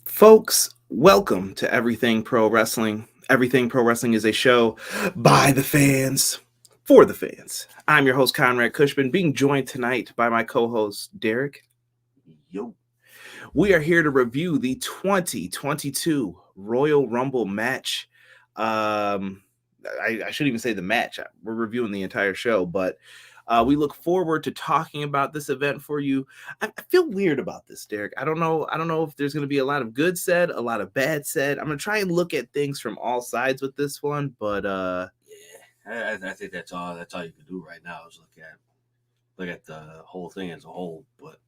Folks, welcome to Everything Pro Wrestling. Everything Pro Wrestling is a show by the fans, for the fans. I'm your host, Conrad Cushman, being joined tonight by my co-host, Derek. Yo. We are here to review the 2022 Royal Rumble match. I shouldn't even say the match. We're reviewing the entire show, but we look forward to talking about this event for you. I feel weird about this, Derek. I don't know if there's going to be a lot of good said, a lot of bad said. I'm going to try and look at things from all sides with this one, but yeah, I think that's all you can do right now is look at the whole thing as a whole. But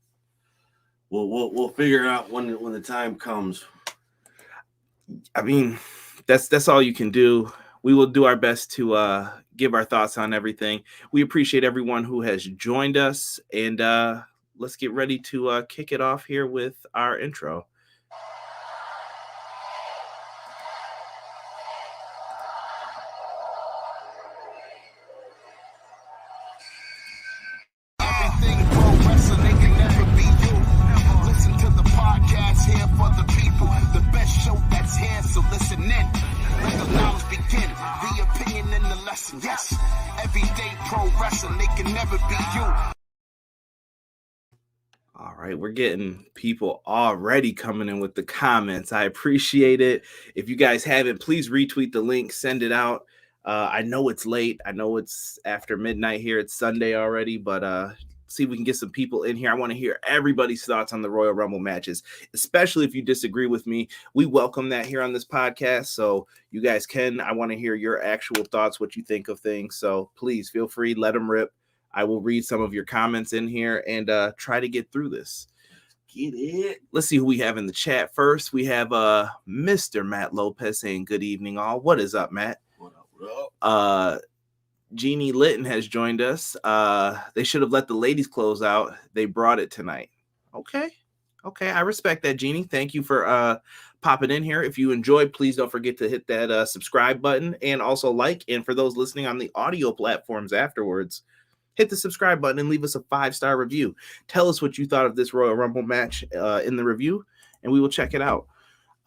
we'll figure out when the time comes. I mean, that's all you can do. We will do our best to give our thoughts on everything. We appreciate everyone who has joined us, and let's get ready to kick it off here with our intro. Everything pro wrestling can never be you. Listen to the podcast here for the people. The best show that's here, so listen in. Let the knowledge begin. The opinion and the lesson. Yes, everyday pro wrestling, they can never be you. All right, we're getting people already coming in with the comments. I appreciate it. If you guys haven't, please retweet the link, send it out. I know it's late. I know it's after midnight here. It's Sunday already, but see if we can get some people in here. I want to hear everybody's thoughts on the Royal Rumble matches, especially if you disagree with me. We welcome that here on this podcast, so you guys can. I want to hear your actual thoughts, what you think of things. So please feel free, let them rip. I will read some of your comments in here and try to get through this. Get it. Let's see who we have in the chat first. We have Mr. Matt Lopez saying good evening, all. What is up, Matt? What up? Jeannie Litton has joined us. They should have let the ladies close out. They brought it tonight. Okay. I respect that, Jeannie. Thank you for popping in here. If you enjoyed, please don't forget to hit that subscribe button and also like. And for those listening on the audio platforms afterwards, hit the subscribe button and leave us a 5-star review. Tell us what you thought of this Royal Rumble match in the review, and we will check it out.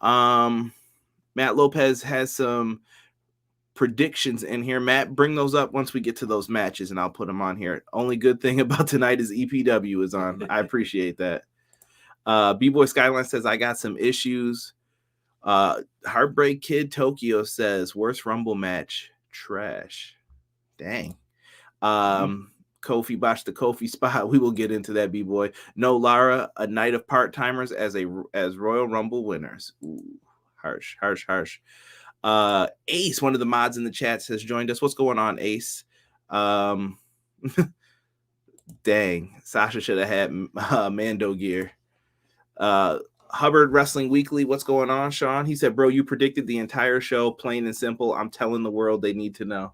Matt Lopez has some predictions in here. Matt, bring those up once we get to those matches, and I'll put them on here. Only good thing about tonight is EPW is on. I appreciate that. B-Boy Skyline says, I got some issues. Heartbreak Kid Tokyo says, worst Rumble match, trash. Dang. Kofi botched the Kofi spot. We will get into that, B-Boy. No, Lara, a night of part-timers as Royal Rumble winners. Ooh, harsh. Ace, one of the mods in the chats, has joined us. What's going on, Ace? Dang, Sasha should have had Mando gear. Hubbard Wrestling Weekly, what's going on, Sean? He said, bro, you predicted the entire show, plain and simple. I'm telling the world they need to know.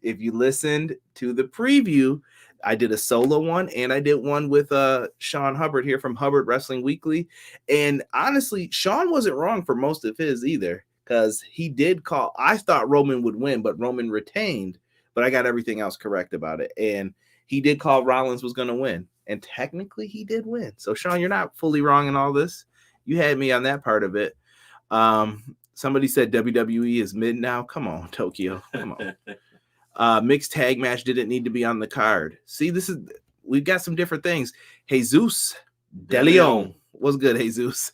If you listened to the preview, I did a solo one and I did one with Sean Hubbard here from Hubbard Wrestling Weekly. And honestly, Sean wasn't wrong for most of his either, because he did call. I thought Roman would win, but Roman retained. But I got everything else correct about it. And he did call Rollins was going to win. And technically he did win. So, Sean, you're not fully wrong in all this. You had me on that part of it. Somebody said WWE is mid now. Come on, Tokyo. Come on. Mixed tag match didn't need to be on the card. See, we've got some different things. Jesus De Leon. What's good, Jesus?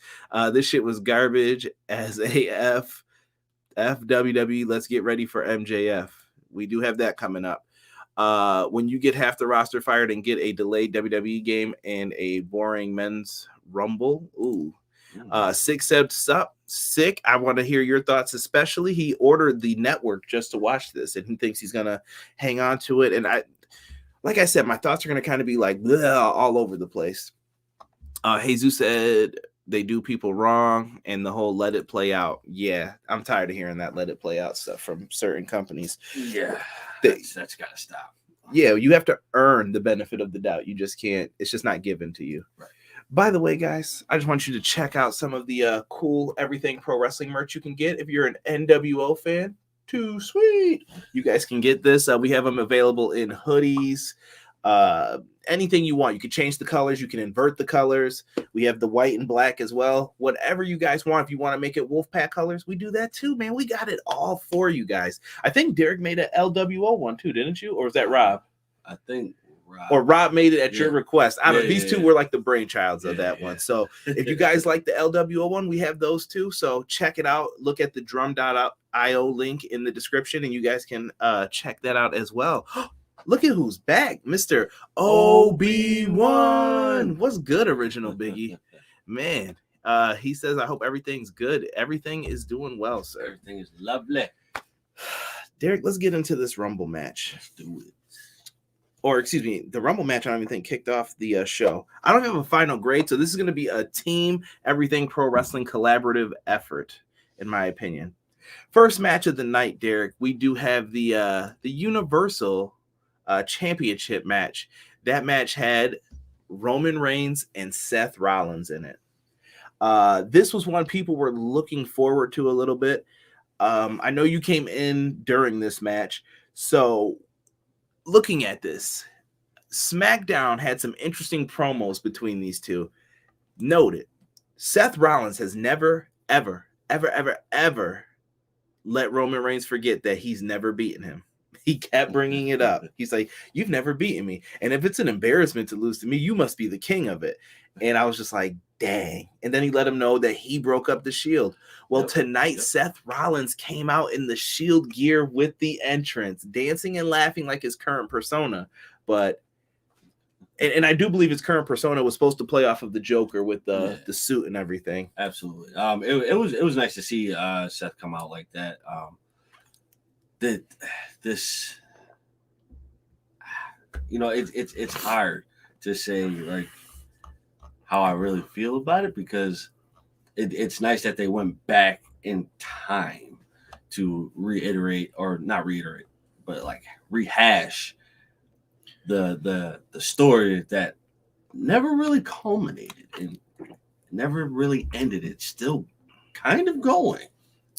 This shit was garbage as AF. WWE, let's get ready for MJF. We do have that coming up. When you get half the roster fired and get a delayed WWE game and a boring men's rumble. Ooh. Sick said, sup? Sick. I want to hear your thoughts, especially. He ordered the network just to watch this, and he thinks he's going to hang on to it. And like I said, my thoughts are going to kind of be like all over the place. Jesus said they do people wrong and the whole let it play out. Yeah, I'm tired of hearing that let it play out stuff from certain companies. Yeah, that's got to stop. Yeah, you have to earn the benefit of the doubt. You just can't. It's just not given to you. Right. By the way, guys, I just want you to check out some of the cool Everything Pro Wrestling merch you can get. If you're an NWO fan, too sweet. You guys can get this. We have them available in hoodies, anything you want. You can change the colors, you can invert the colors. We have the white and black as well. Whatever you guys want. If you want to make it Wolfpack colors, we do that too, man. We got it all for you guys. I think Derek made an LWO one too, didn't you? Or was that Rob? I think Rob. Or Rob made it at your request. I don't know. These two were like the brainchilds of that one. So if you guys like the LWO one, we have those too. So check it out. Look at the drum.io link in the description, and you guys can check that out as well. Look at who's back, Mr. Obi-Wan. What's good, original Biggie? Man, he says, I hope everything's good. Everything is doing well, sir. Everything is lovely. Derek, let's get into this Rumble match. Let's do it. Or, excuse me, the Rumble match, I don't even think kicked off the show. I don't have a final grade, so this is going to be a team everything pro wrestling collaborative effort, in my opinion. First match of the night, Derek, we do have the Universal Championship match. That match had Roman Reigns and Seth Rollins in it. This was one people were looking forward to a little bit. I know you came in during this match, so looking at this, SmackDown had some interesting promos between these two. Noted, Seth Rollins has never, ever let Roman Reigns forget that he's never beaten him. He kept bringing it up. He's like, you've never beaten me. And if it's an embarrassment to lose to me, you must be the king of it. And I was just like, dang. And then he let him know that he broke up the Shield. Well, tonight, Seth Rollins came out in the Shield gear with the entrance, dancing and laughing like his current persona. But, and I do believe his current persona was supposed to play off of the Joker with the suit and everything. Absolutely. It was nice to see Seth come out like that. This, you know, it's hard to say like how I really feel about it, because it's nice that they went back in time to reiterate, or not reiterate, but like rehash the story that never really culminated and never really ended. It's still kind of going.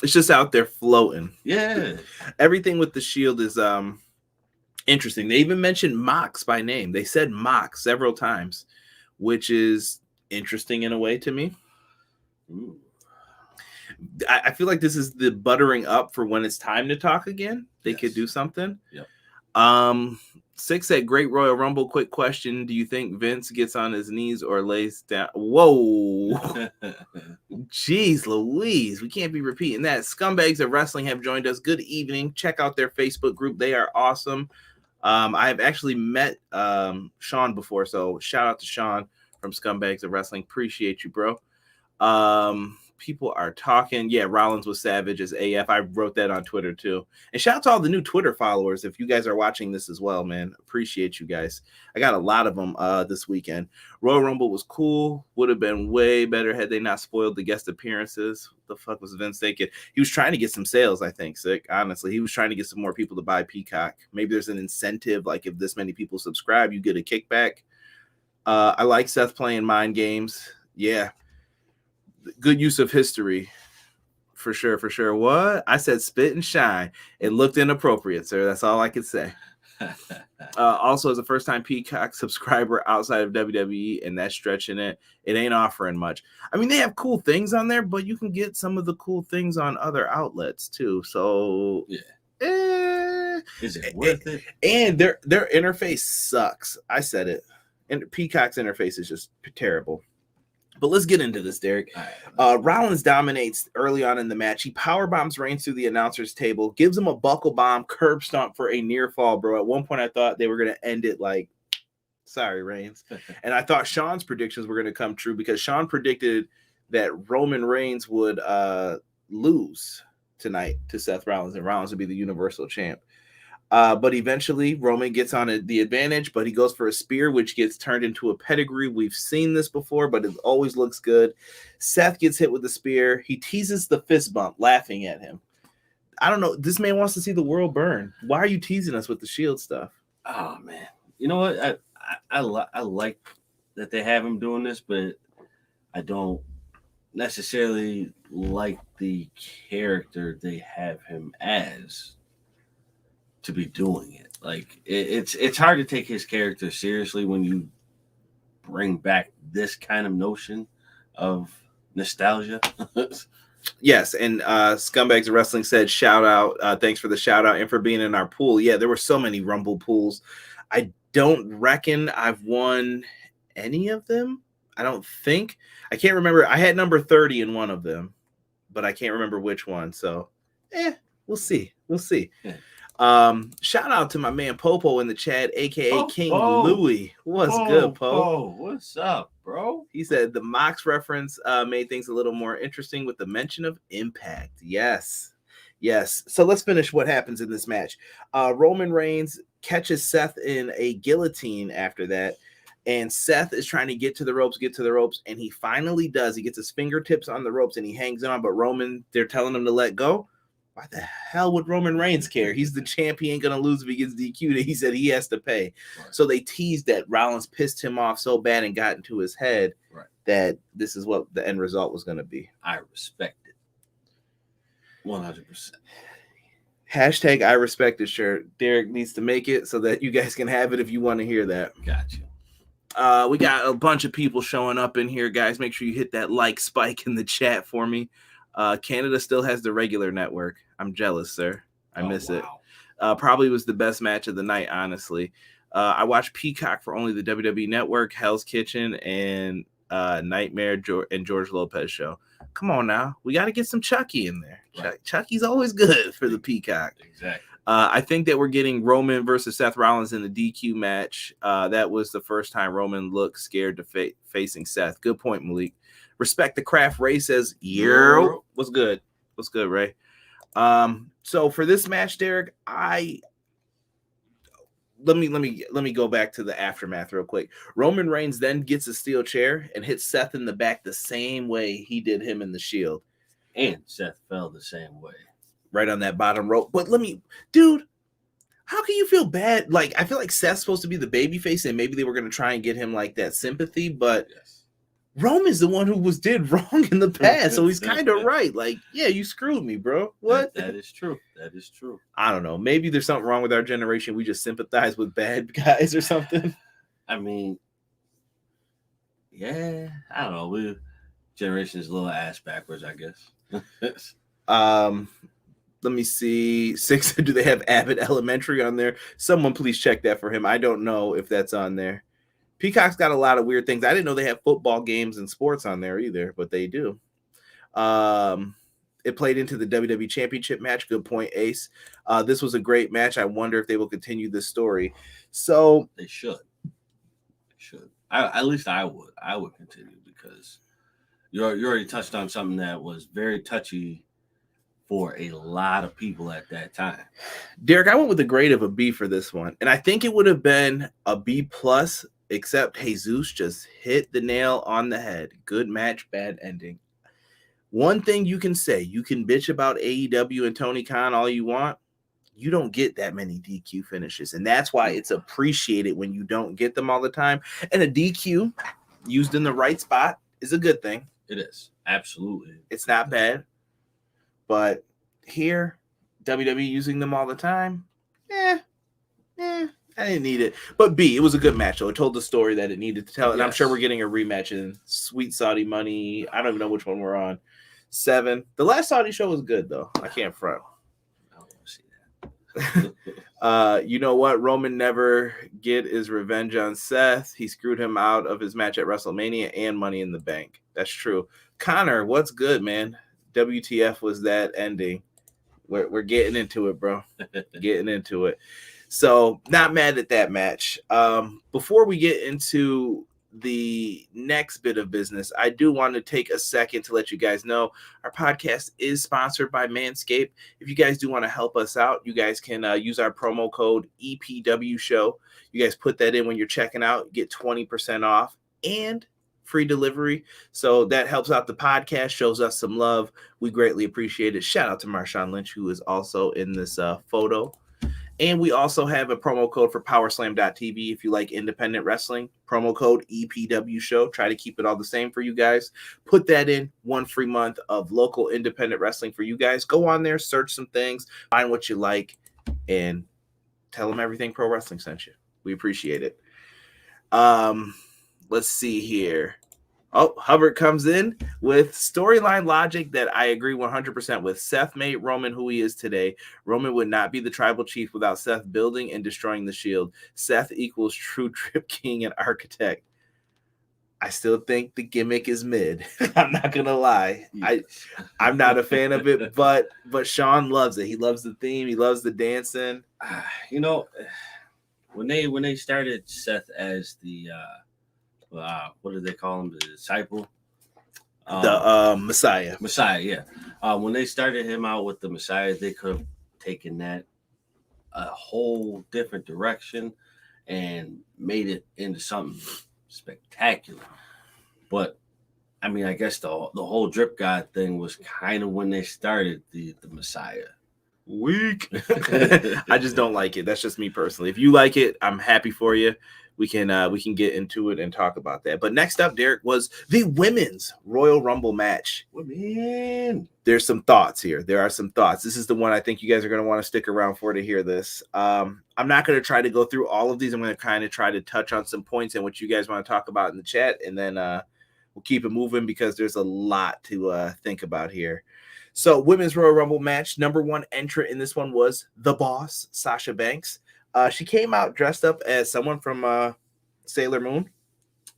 It's just out there floating. Yeah. Everything with the Shield is interesting. They even mentioned Mox by name. They said Mox several times, which is interesting in a way to me. Ooh. I feel like this is the buttering up for when it's time to talk again. They could do something. Yep. 6 said, Great Royal Rumble. Quick question. Do you think Vince gets on his knees or lays down? Whoa. Jeez Louise. We can't be repeating that. Scumbags of Wrestling have joined us. Good evening. Check out their Facebook group. They are awesome. I've actually met Sean before, so shout out to Sean from Scumbags of Wrestling. Appreciate you, bro. People are talking. Yeah, Rollins was savage as AF. I wrote that on Twitter too. And shout out to all the new Twitter followers. If you guys are watching this as well, man, appreciate you guys. I got a lot of them this weekend. Royal Rumble was cool. Would have been way better had they not spoiled the guest appearances. What the fuck was Vince thinking? He was trying to get some sales, I think, Sick. Honestly, he was trying to get some more people to buy Peacock. Maybe there's an incentive, like if this many people subscribe, you get a kickback. I like Seth playing mind games. Yeah. Good use of history. For sure, for sure. What? I said spit and shine. It looked inappropriate, sir. That's all I could say. Also, as a first-time Peacock subscriber outside of WWE, and that's stretching it, it ain't offering much. I mean, they have cool things on there, but you can get some of the cool things on other outlets too. So, is it worth it? And their interface sucks. I said it. And Peacock's interface is just terrible. But let's get into this, Derek. Rollins dominates early on in the match. He powerbombs Reigns through the announcer's table, gives him a buckle bomb, curb stomp for a near fall, bro. At one point, I thought they were going to end it like, sorry, Reigns. And I thought Sean's predictions were going to come true, because Sean predicted that Roman Reigns would lose tonight to Seth Rollins, and Rollins would be the Universal Champ. But eventually, Roman gets on the advantage, but he goes for a spear, which gets turned into a pedigree. We've seen this before, but it always looks good. Seth gets hit with the spear. He teases the fist bump, laughing at him. I don't know. This man wants to see the world burn. Why are you teasing us with the Shield stuff? Oh, man. You know what? I like that they have him doing this, but I don't necessarily like the character they have him as to be doing it. Like it's hard to take his character seriously when you bring back this kind of notion of nostalgia. Yes, and Scumbags of Wrestling said, shout out, thanks for the shout out and for being in our pool. Yeah, there were so many Rumble pools. I don't reckon I've won any of them. I don't think. I can't remember. I had number 30 in one of them, but I can't remember which one. So, we'll see. We'll see. Yeah. Shout out to my man Popo in the chat, aka King Popo. Louie. What's good, Po? Oh, what's up, bro? He said the Mox reference made things a little more interesting with the mention of Impact. Yes. So let's finish what happens in this match. Roman Reigns catches Seth in a guillotine after that, and Seth is trying to get to the ropes, and he finally does. He gets his fingertips on the ropes and he hangs on, but Roman, they're telling him to let go. Why the hell would Roman Reigns care? He's the champ. He ain't going to lose if he gets DQ'd. He said he has to pay. Right. So they teased that Rollins pissed him off so bad and got into his head that this is what the end result was going to be. I respect it. 100%. Hashtag I respect it shirt. Derek needs to make it so that you guys can have it if you want to hear that. Gotcha. We got a bunch of people showing up in here, guys. Make sure you hit that like spike in the chat for me. Canada still has the regular network. I'm jealous, sir. I miss it. Probably was the best match of the night, honestly. I watched Peacock for only the WWE Network, Hell's Kitchen, and Nightmare and George Lopez show. Come on now. We got to get some Chucky in there. Right. Chucky's always good for the Peacock. Exactly. I think that we're getting Roman versus Seth Rollins in the DQ match. That was the first time Roman looked scared to facing Seth. Good point, Malik. Respect the craft. Ray says, "Yeah, what's good? What's good, Ray?" So for this match, Derek, let me go back to the aftermath real quick. Roman Reigns then gets a steel chair and hits Seth in the back the same way he did him in the Shield, and Seth fell the same way, right on that bottom rope. But dude, how can you feel bad? Like, I feel like Seth's supposed to be the babyface, and maybe they were going to try and get him like that sympathy, but. Yes. Roman's the one who did wrong in the past, so he's kind of right. Like, yeah, you screwed me, bro. What? That is true. That is true. I don't know. Maybe there's something wrong with our generation. We just sympathize with bad guys or something. I mean, yeah, I don't know. Generation is a little ass backwards, I guess. Let me see. 6. Do they have Abbott Elementary on there? Someone please check that for him. I don't know if that's on there. Peacock's got a lot of weird things. I didn't know they have football games and sports on there either, but they do. It played into the WWE Championship match. Good point, Ace. This was a great match. I wonder if they will continue this story. So they should. At least I would. I would continue because you already touched on something that was very touchy for a lot of people at that time. Derek, I went with a grade of a B for this one, and I think it would have been a B+. Except Jesus just hit the nail on the head. Good match, bad ending. One thing you can say, you can bitch about AEW and Tony Khan all you want. You don't get that many DQ finishes. And that's why it's appreciated when you don't get them all the time. And a DQ used in the right spot is a good thing. It is. Absolutely. It's not bad. But here, WWE using them all the time, I didn't need it. But B, it was a good match, though. It told the story that it needed to tell. And yes. I'm sure we're getting a rematch in Sweet Saudi Money. I don't even know which one we're on. 7. The last Saudi show was good, though. I can't front. I don't want to see that. You know what? Roman never get his revenge on Seth. He screwed him out of his match at WrestleMania and Money in the Bank. That's true. Connor, what's good, man? WTF was that ending. We're getting into it, bro. Getting into it. So, not mad at that match. Before we get into the next bit of business, I do want to take a second to let you guys know our podcast is sponsored by Manscaped. If you guys do want to help us out, you guys can use our promo code EPW Show. You guys put that in when you're checking out, get 20% off and free delivery. So that helps out the podcast, shows us some love. We greatly appreciate it. Shout out to Marshawn Lynch, who is also in this photo. And we also have a promo code for powerslam.tv if you like independent wrestling. Promo code EPW Show. Try to keep it all the same for you guys. Put that in. 1 free month of local independent wrestling for you guys. Go on there, search some things, find what you like, and tell them Everything Pro Wrestling sent you. We appreciate it. Let's see here. Oh, Hubbard comes in with storyline logic that I agree 100% with. Seth made Roman who he is today. Roman would not be the tribal chief without Seth building and destroying the Shield. Seth equals true Trip King and architect. I still think the gimmick is mid. I'm not gonna lie. I'm not a fan of it, but Sean loves it. He loves the theme. He loves the dancing. You know, when they started Seth as the what do they call him? The disciple, The Messiah. Messiah. Yeah. When they started him out with the Messiah, they could have taken that a whole different direction and made it into something spectacular. But I mean, I guess the whole drip god thing was kind of when they started the Messiah. Weak. I just don't like it. That's just me personally. If you like it, I'm happy for you. We can get into it and talk about that. But next up, Derek, was the women's Royal Rumble match. Women. There's some thoughts here. There are some thoughts. This is the one I think you guys are going to want to stick around for to hear this. I'm not going to try to go through all of these. I'm going to kind of try to touch on some points and what you guys want to talk about in the chat, and then we'll keep it moving because there's a lot to think about here. So, women's Royal Rumble match. Number one entrant in this one was the Boss, Sasha Banks. She came out dressed up as someone from Sailor Moon.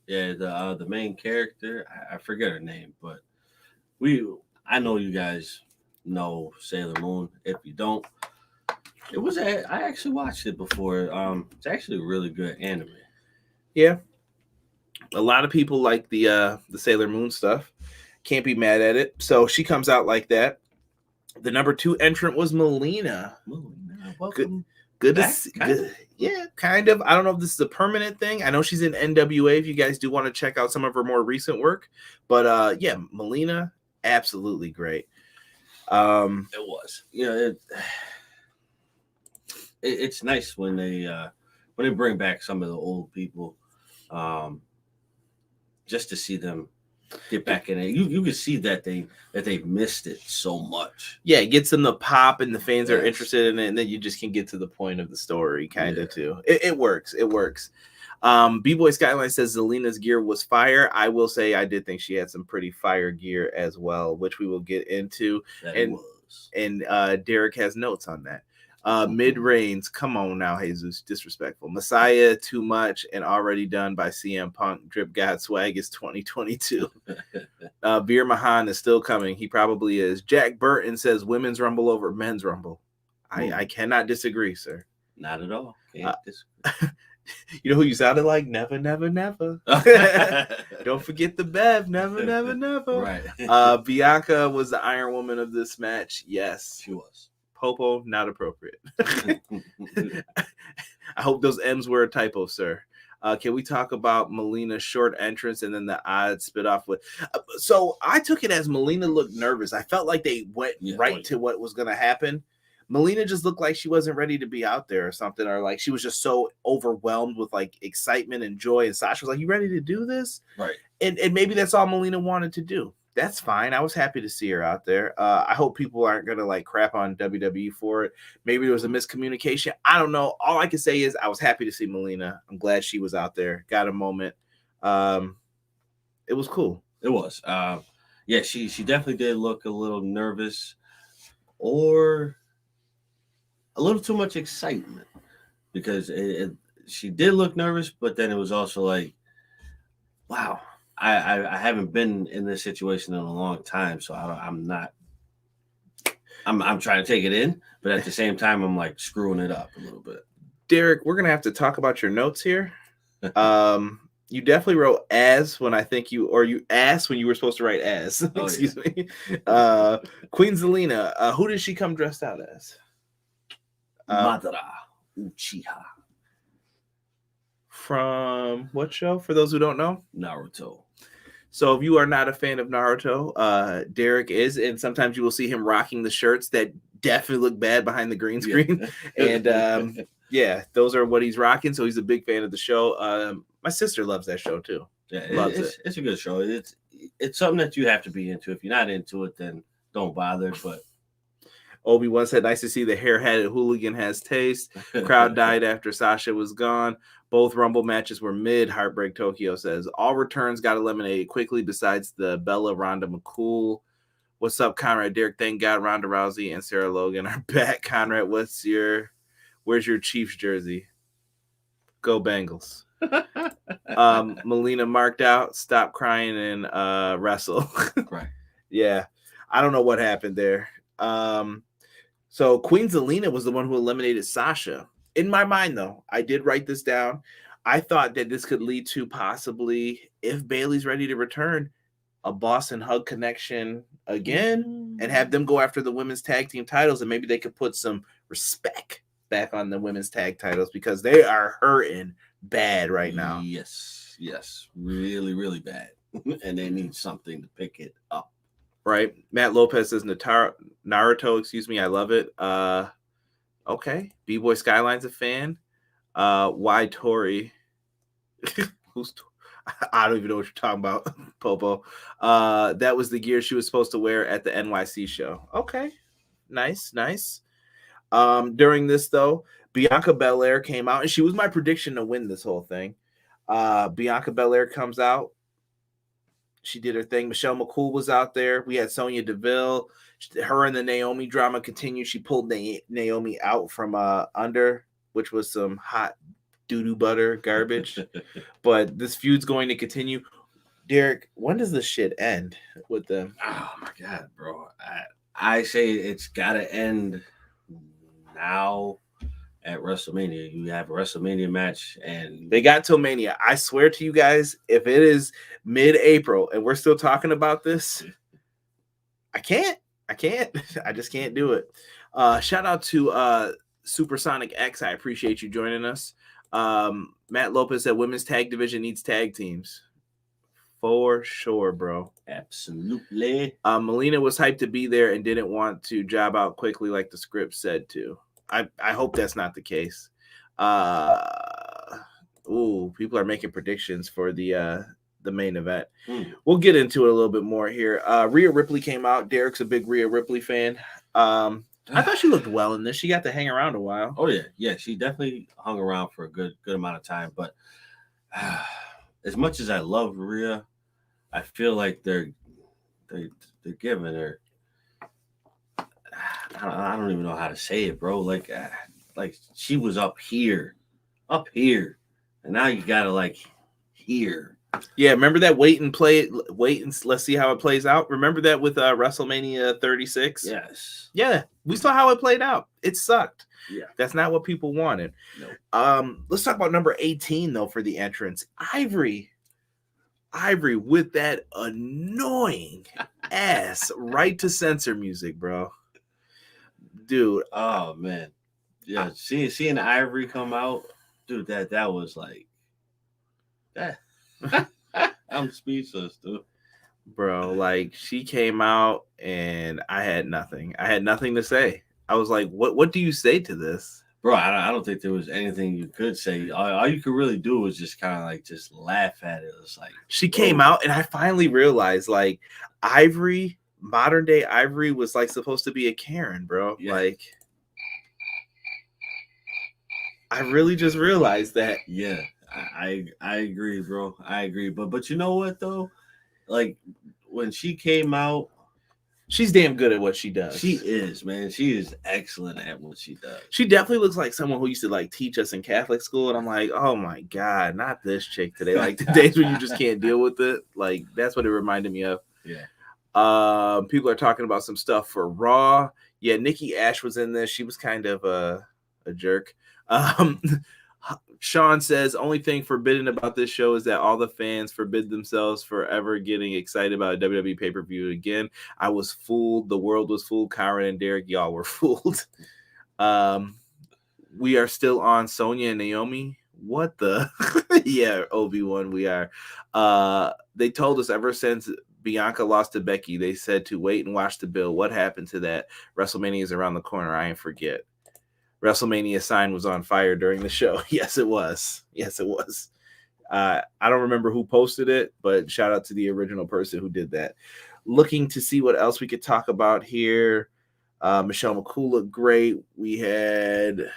Yeah, the main character. I forget her name, but I know you guys know Sailor Moon. If you don't, I actually watched it before. It's actually a really good anime. Yeah, a lot of people like the Sailor Moon stuff. Can't be mad at it. So she comes out like that. The number two entrant was Melina. Welcome. Good to see. Yeah, kind of. I don't know if this is a permanent thing. I know she's in NWA if you guys do want to check out some of her more recent work. But yeah, Melina, absolutely great. It was. Yeah, it's nice when they bring back some of the old people, just to see them get back in it. You can see that they missed it so much. Yeah, it gets them the pop and the fans are interested in it, and then you just can get to the point of the story kind of too. It works. It works. B-Boy Skyline says Zelina's gear was fire. I will say I did think she had some pretty fire gear as well, which we will get into. And Derek has notes on that. Mid-Reigns, come on now, Jesus, disrespectful. Messiah, too much, and already done by CM Punk. Drip God swag is 2022. Veer Mahan is still coming. He probably is. Jack Burton says women's Rumble over men's Rumble. I cannot disagree, sir. Not at all. Can't disagree. You know who you sounded like? Never, never, never. Don't forget the Bev. Never, never, never. Right. Bianca was the Iron Woman of this match. Yes. She was. Popo, not appropriate. I hope those M's were a typo, sir. Can we talk about Melina's short entrance and then the odd spit off with? So I took it as Melina looked nervous. I felt like they went to what was going to happen. Melina just looked like she wasn't ready to be out there or something, or like she was just so overwhelmed with like excitement and joy. And Sasha was like, "You ready to do this?" Right. And maybe that's all Melina wanted to do. That's fine. I was happy to see her out there. I hope people aren't going to like crap on WWE for it. Maybe there was a miscommunication. I don't know. All I can say is I was happy to see Melina. I'm glad she was out there. Got a moment. It was cool. It was. Yeah, she definitely did look a little nervous or a little too much excitement because she did look nervous, but then it was also like, wow. I haven't been in this situation in a long time, so I'm trying to take it in, but at the same time, I'm like screwing it up a little bit. Derek, we're gonna have to talk about your notes here. You definitely wrote as when you asked when you were supposed to write as. Excuse me. Queen Zelina. Who did she come dressed out as? Madara Uchiha. From what show? For those who don't know, Naruto. So if you are not a fan of Naruto, Derek is, and sometimes you will see him rocking the shirts that definitely look bad behind the green screen. Yeah. And those are what he's rocking. So he's a big fan of the show. My sister loves that show too. Yeah, loves it. It's a good show. It's something that you have to be into. If you're not into it, then don't bother. But Obi-Wan said, nice to see the hair-headed hooligan has taste. Crowd died after Sasha was gone. Both Rumble matches were mid. Heartbreak Tokyo says, all returns got eliminated quickly besides the Bella Ronda McCool. What's up, Conrad? Derek, thank God Ronda Rousey and Sarah Logan are back. Conrad, where's your Chiefs jersey? Go Bengals. Melina marked out, stop crying and wrestle. Right. Yeah. I don't know what happened there. So Queen Zelina was the one who eliminated Sasha. In my mind, though, I did write this down. I thought that this could lead to possibly, if Bayley's ready to return, a Boss and Hug connection again and have them go after the women's tag team titles, and maybe they could put some respect back on the women's tag titles because they are hurting bad right now. Yes, really, really bad. And they need something to pick it up. Right. Matt Lopez says Naruto, excuse me, I love it. Okay. B-Boy Skyline's a fan. Why Tori? Who's I don't even know what you're talking about, Popo. That was the gear she was supposed to wear at the NYC show. Okay. Nice. During this, though, Bianca Belair came out, and she was my prediction to win this whole thing. Bianca Belair comes out. She did her thing. Michelle McCool was out there. We had Sonya Deville. Her and the Naomi drama continued. She pulled Naomi out from under, which was some hot doo-doo butter garbage. But this feud's going to continue. Derek, when does this shit end with them? Oh, my God, bro. I say it's got to end now at WrestleMania. You have a WrestleMania match, and they got till Mania. I swear to you guys, if it is mid-April and we're still talking about this, I can't. I just can't do it. Shout out to Supersonic X. I appreciate you joining us. Matt Lopez said women's tag division needs tag teams. For sure, bro. Absolutely. Melina was hyped to be there and didn't want to job out quickly like the script said to. I hope that's not the case. People are making predictions for the main event. We'll get into it a little bit more here. Rhea Ripley came out. Derek's a big Rhea Ripley fan. I thought she looked well in this. She got to hang around a while. Oh yeah. She definitely hung around for a good amount of time. But as much as I love Rhea, I feel like they're giving her. I don't even know how to say it, bro. Like she was up here, and now you gotta like here. Yeah, remember that? Wait and let's see how it plays out. Remember that with WrestleMania 36? Yes. Yeah, we saw how it played out. It sucked. Yeah, that's not what people wanted. No. Let's talk about number 18 though for the entrance. Ivory with that annoying ass right to censor music, bro. Dude, oh man, yeah. Seeing Ivory come out, dude, that was like that. I'm speechless, dude. Bro, like she came out and I had nothing to say. I was like, what do you say to this? Bro, I don't think there was anything you could say. All you could really do was just kind of like just laugh at it. It's like she came out and I finally realized like Ivory, modern day Ivory was like supposed to be a Karen, bro. Yeah. Like I really just realized that. Yeah, I agree, bro. I agree. But you know what though? Like when she came out, she's damn good at what she does. She is, man. She is excellent at what she does. She definitely looks like someone who used to like teach us in Catholic school. And I'm like, oh my God, not this chick today. Like the days when you just can't deal with it. Like that's what it reminded me of. Yeah. People are talking about some stuff for Raw. Yeah, Nikki Ash was in this. She was kind of a jerk. Sean says, only thing forbidden about this show is that all the fans forbid themselves forever getting excited about a WWE pay-per-view again. I was fooled. The world was fooled. Karen and Derek, y'all were fooled. We are still on Sonya and Naomi. What the? Yeah, Obi-Wan, we are. They told us ever since Bianca lost to Becky, they said to wait and watch the bill. What happened to that? WrestleMania is around the corner. I ain't forget. WrestleMania sign was on fire during the show. Yes, it was. I don't remember who posted it, but shout out to the original person who did that. Looking to see what else we could talk about here. Michelle McCool looked great. We had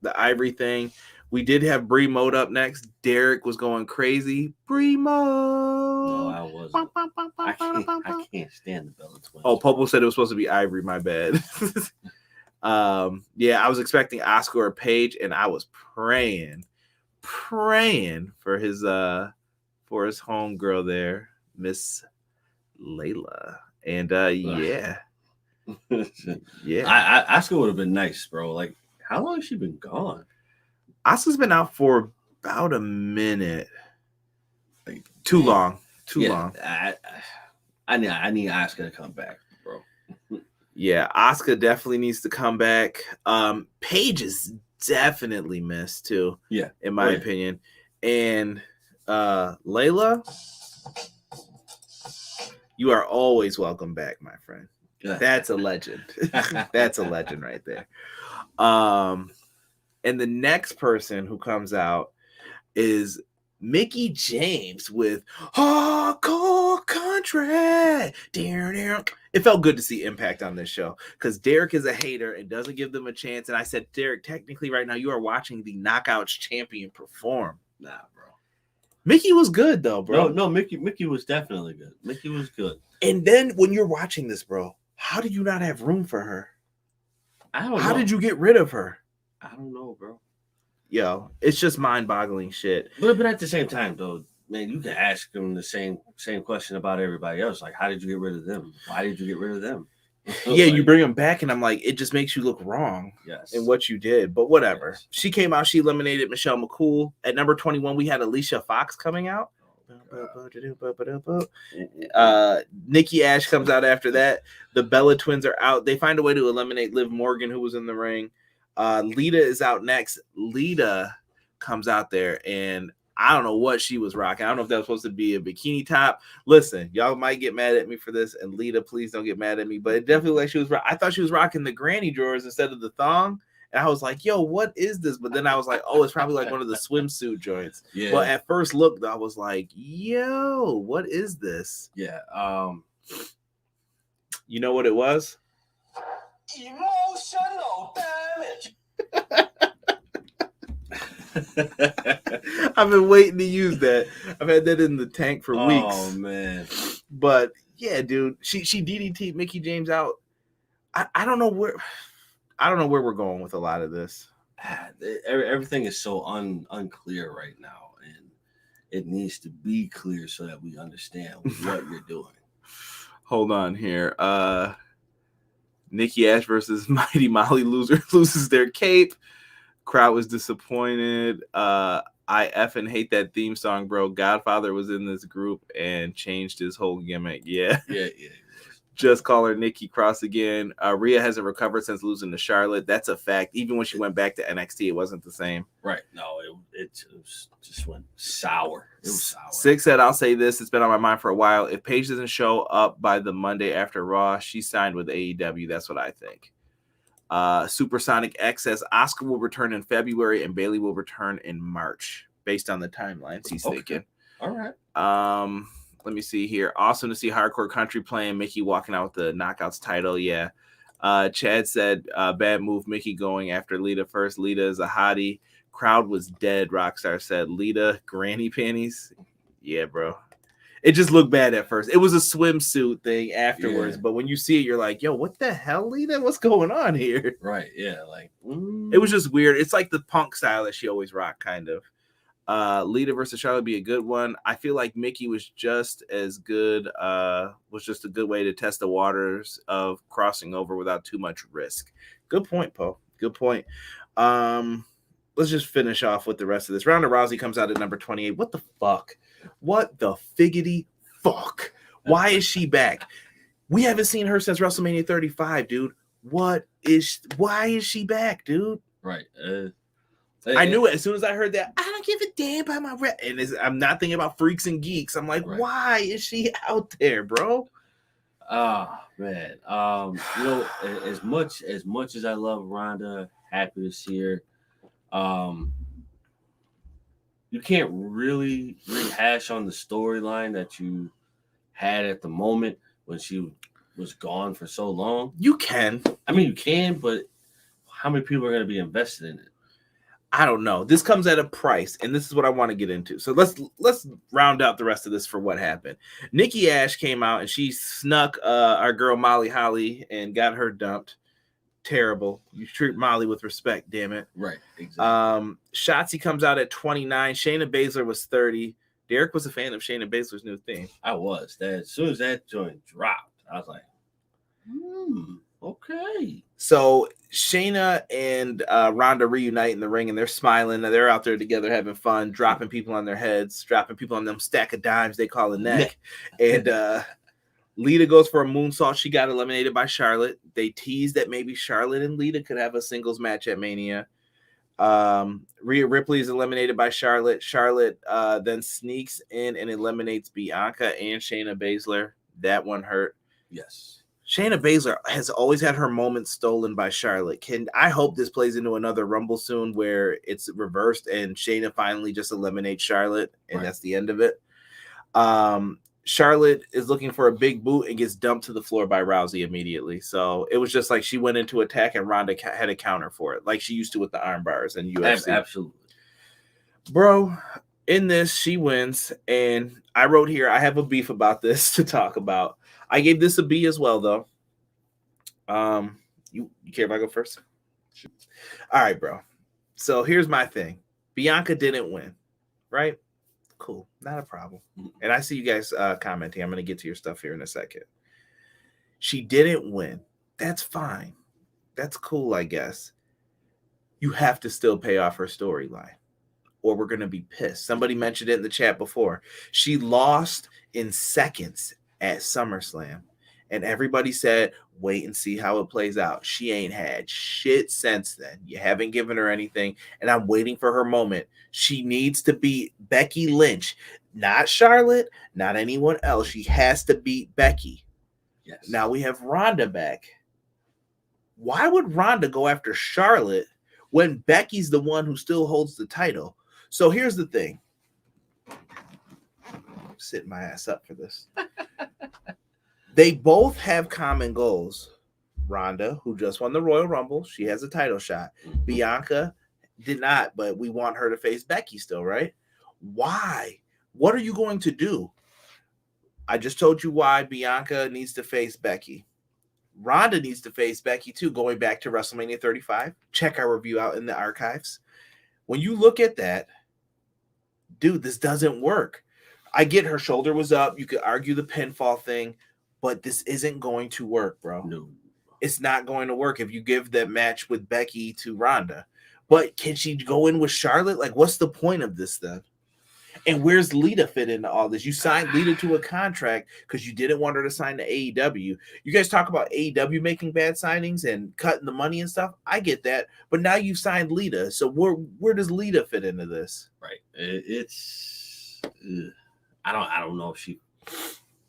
the Ivory thing. We did have Bree Mode up next. Derek was going crazy. Bree Mode. No, I wasn't. I can't stand the Bella Twins. Oh, Popo said it was supposed to be Ivory. My bad. Yeah, I was expecting Asuka or Paige, and I was praying for his homegirl there, Miss Layla. And yeah. Yeah. Asuka would have been nice, bro. Like, how long has she been gone? Asuka's been out for about a minute. Like, too long. I need Asuka to come back, bro. Yeah, Asuka definitely needs to come back. Paige is definitely missed too. Yeah, in my opinion. And Layla, you are always welcome back, my friend. That's a legend. That's a legend right there. And the next person who comes out is Mickie James with Hardcore Country. It felt good to see Impact on this show because Derek is a hater and doesn't give them a chance. And I said, Derek, technically right now you are watching the Knockouts champion perform. Nah, bro. Mickie was good though, bro. No, Mickie was definitely good. Mickie was good. And then when you're watching this, bro, how do you not have room for her? I don't know. How did you get rid of her? I don't know, bro. Yo, it's just mind-boggling shit. But at the same time, though, man, you can ask them the same question about everybody else. Like, how did you get rid of them? Why did you get rid of them? Yeah, you bring them back, and I'm like, it just makes you look wrong in what you did. But whatever. Yes. She came out. She eliminated Michelle McCool. At number 21, we had Alicia Fox coming out. Nikki A.S.H comes out after that. The Bella Twins are out. They find a way to eliminate Liv Morgan, who was in the ring. Lita is out next. Lita comes out there, and I don't know what she was rocking. I don't know if that was supposed to be a bikini top. Listen, y'all might get mad at me for this, and Lita, please don't get mad at me. But it definitely like she was. I thought she was rocking the granny drawers instead of the thong, and I was like, "Yo, what is this?" But then I was like, "Oh, it's probably like one of the swimsuit joints." Yeah. But at first look, I was like, "Yo, what is this?" Yeah. You know what it was? Emotional damage. I've been waiting to use that. I've had that in the tank for weeks. Oh man. But yeah, dude, she DDT'd Mickie James out. I don't know where we're going with a lot of this. Everything is so unclear right now, and it needs to be clear so that we understand what you're doing. Hold on here. Nikki A.S.H versus Mighty Molly loses their cape. Crowd was disappointed. I effing hate that theme song, bro. Godfather was in this group and changed his whole gimmick. Yeah. Just call her Nikki Cross again. Rhea hasn't recovered since losing to Charlotte. That's a fact. Even when she went back to NXT, it wasn't the same. Right. No, it just went sour. It was sour. Six said, I'll say this. It's been on my mind for a while. If Paige doesn't show up by the Monday after Raw, she signed with AEW. That's what I think. Supersonic X says Asuka will return in February and Bayley will return in March based on the timelines he's thinking. All right. Let me see here. Awesome to see Hardcore Country playing. Mickie walking out with the Knockouts title. Yeah. Chad said bad move. Mickie going after Lita first. Lita is a hottie. Crowd was dead. Rockstar said Lita granny panties. Yeah, bro. It just looked bad at first. It was a swimsuit thing afterwards, but when you see it, you're like, yo, what the hell, Lita? What's going on here? Right, yeah. Like it was just weird. It's like the punk style that she always rocked, kind of. Lita versus Charlotte would be a good one. I feel like Mickie was just as good, was just a good way to test the waters of crossing over without too much risk. Good point, Poe. Good point. Let's just finish off with the rest of this. Ronda Rousey comes out at number 28. What the fuck? What the figgity fuck? Why is she back? We haven't seen her since WrestleMania 35, dude. Why is she back, dude? Right. I knew it as soon as I heard that. I don't give a damn about my rep. And I'm not thinking about freaks and geeks. I'm like, why is she out there, bro? Oh man. As much as I love Ronda, happy to see her. You can't really rehash on the storyline that you had at the moment when she was gone for so long. You can. I mean, you can, but how many people are going to be invested in it? I don't know. This comes at a price, and this is what I want to get into. So let's round out the rest of this for what happened. Nikki A.S.H came out and she snuck our girl Molly Holly and got her dumped. Terrible. You treat Molly with respect, damn it. Right. Exactly. Shotzi comes out at 29. Shayna Baszler was 30. Derek was a fan of Shayna Baszler's new theme. I was. That as soon as that joint dropped, I was like, okay. So Shayna and Ronda reunite in the ring, and they're smiling. They're out there together having fun, dropping people on their heads, dropping people on them stack of dimes they call a neck. And Lita goes for a moonsault. She got eliminated by Charlotte. They teased that maybe Charlotte and Lita could have a singles match at Mania. Rhea Ripley is eliminated by Charlotte. Charlotte then sneaks in and eliminates Bianca and Shayna Baszler. That one hurt. Yes. Shayna Baszler has always had her moments stolen by Charlotte. I hope this plays into another Rumble soon where it's reversed and Shayna finally just eliminates Charlotte, and that's the end of it. Charlotte is looking for a big boot and gets dumped to the floor by Rousey immediately. So it was just like she went into attack and Ronda had a counter for it, like she used to with the arm bars and UFC. Absolutely. Bro, in this, she wins. And I wrote here, I have a beef about this to talk about. I gave this a B as well, though. You care if I go first? Sure. All right, bro. So here's my thing. Bianca didn't win, right? Cool. Not a problem. And I see you guys commenting. I'm going to get to your stuff here in a second. She didn't win. That's fine. That's cool, I guess. You have to still pay off her storyline, or we're going to be pissed. Somebody mentioned it in the chat before. She lost in seconds at SummerSlam, and everybody said, wait and see how it plays out. She ain't had shit since then. You haven't given her anything, and I'm waiting for her moment. She needs to beat Becky Lynch, not Charlotte, not anyone else. She has to beat Becky. Yes. Now we have Ronda back. Why would Ronda go after Charlotte when Becky's the one who still holds the title? So here's the thing. I'm sitting my ass up for this. They both have common goals. Ronda, who just won the Royal Rumble, she has a title shot. Bianca did not, but we want her to face Becky still, right? Why? What are you going to do? I just told you why Bianca needs to face Becky. Ronda needs to face Becky too, going back to WrestleMania 35. Check our review out in the archives. When you look at that, dude, this doesn't work. I get her shoulder was up. You could argue the pinfall thing, but this isn't going to work, bro. No. It's not going to work if you give that match with Becky to Ronda. But can she go in with Charlotte? Like, what's the point of this then? And where's Lita fit into all this? You signed Lita to a contract because you didn't want her to sign to AEW. You guys talk about AEW making bad signings and cutting the money and stuff. I get that. But now you've signed Lita. So where does Lita fit into this? Right. It's I don't know if she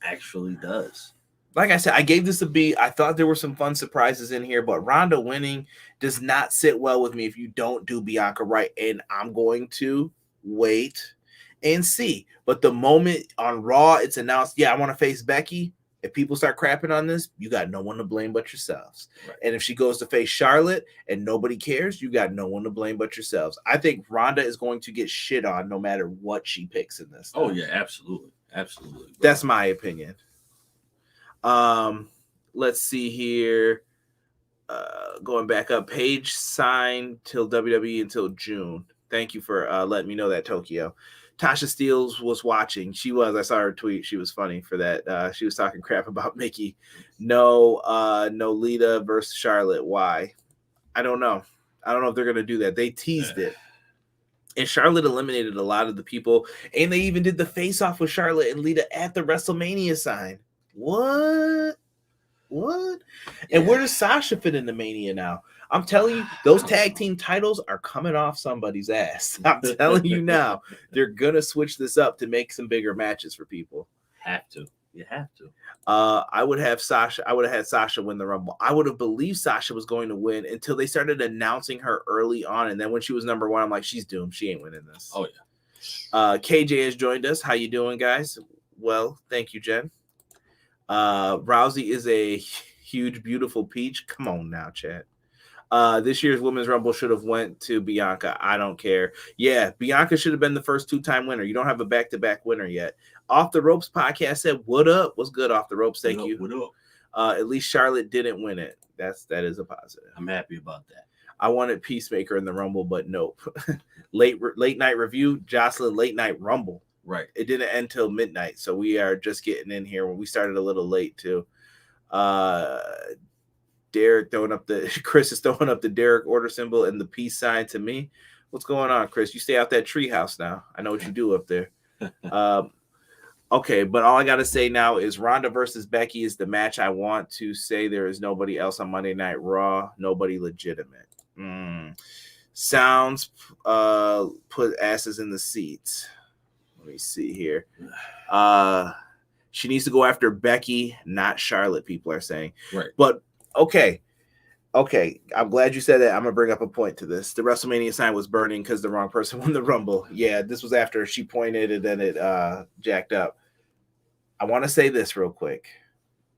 actually does. Like I said, I gave this a B. I thought there were some fun surprises in here, but Ronda winning does not sit well with me if you don't do Bianca right. And I'm going to wait and see. But the moment on Raw it's announced, I want to face Becky, if people start crapping on this, you got no one to blame but yourselves. Right. And if she goes to face Charlotte and nobody cares, you got no one to blame but yourselves. I think Ronda is going to get shit on no matter what she picks in this. Oh, yeah, absolutely. Absolutely. Bro. That's my opinion. Let's see here. Going back up, Paige signed till WWE until June. Thank you for letting me know that, Tokyo. Tasha Steele was watching. She was. I saw her tweet. She was funny for that. She was talking crap about Mickey. No Lita versus Charlotte. Why? I don't know. I don't know if they're going to do that. They teased it. And Charlotte eliminated a lot of the people. And they even did the face-off with Charlotte and Lita at the WrestleMania sign. What? And where does Sasha fit into Mania now? I'm telling you, those tag team titles are coming off somebody's ass. I'm telling you now, they're gonna switch this up to make some bigger matches for people. You have to. I would have had Sasha win the Rumble. I would have believed Sasha was going to win until they started announcing her early on, and then when she was number one, I'm like, she's doomed. She ain't winning this. Oh yeah. KJ has joined us. How you doing, guys? Well, thank you, Jen. Rousey is a huge, beautiful peach. Come on now, chat. This year's Women's Rumble should have went to Bianca. I don't care. Yeah, Bianca should have been the first 2-time winner. You don't have a back-to-back winner yet. Off the Ropes podcast said, "What up? What's good, Off the Ropes? Thank you. What up? At least Charlotte didn't win it. That is a positive. I'm happy about that. I wanted Peacemaker in the Rumble, but nope. late night review, Jocelyn late night Rumble. Right. It didn't end till midnight, so we are just getting in here. When we started a little late too. Derek Chris is throwing up the Derek order symbol and the peace sign to me. What's going on, Chris? You stay out that treehouse now. I know what you do up there. Okay, but all I got to say now is Ronda versus Becky is the match I want to say. There is nobody else on Monday Night Raw. Nobody legitimate. Sounds put asses in the seats. Let me see here. She needs to go after Becky, not Charlotte, people are saying. Right. But okay. I'm glad you said that. I'm going to bring up a point to this. The WrestleMania sign was burning because the wrong person won the Rumble. Yeah, this was after she pointed and then it jacked up. I want to say this real quick.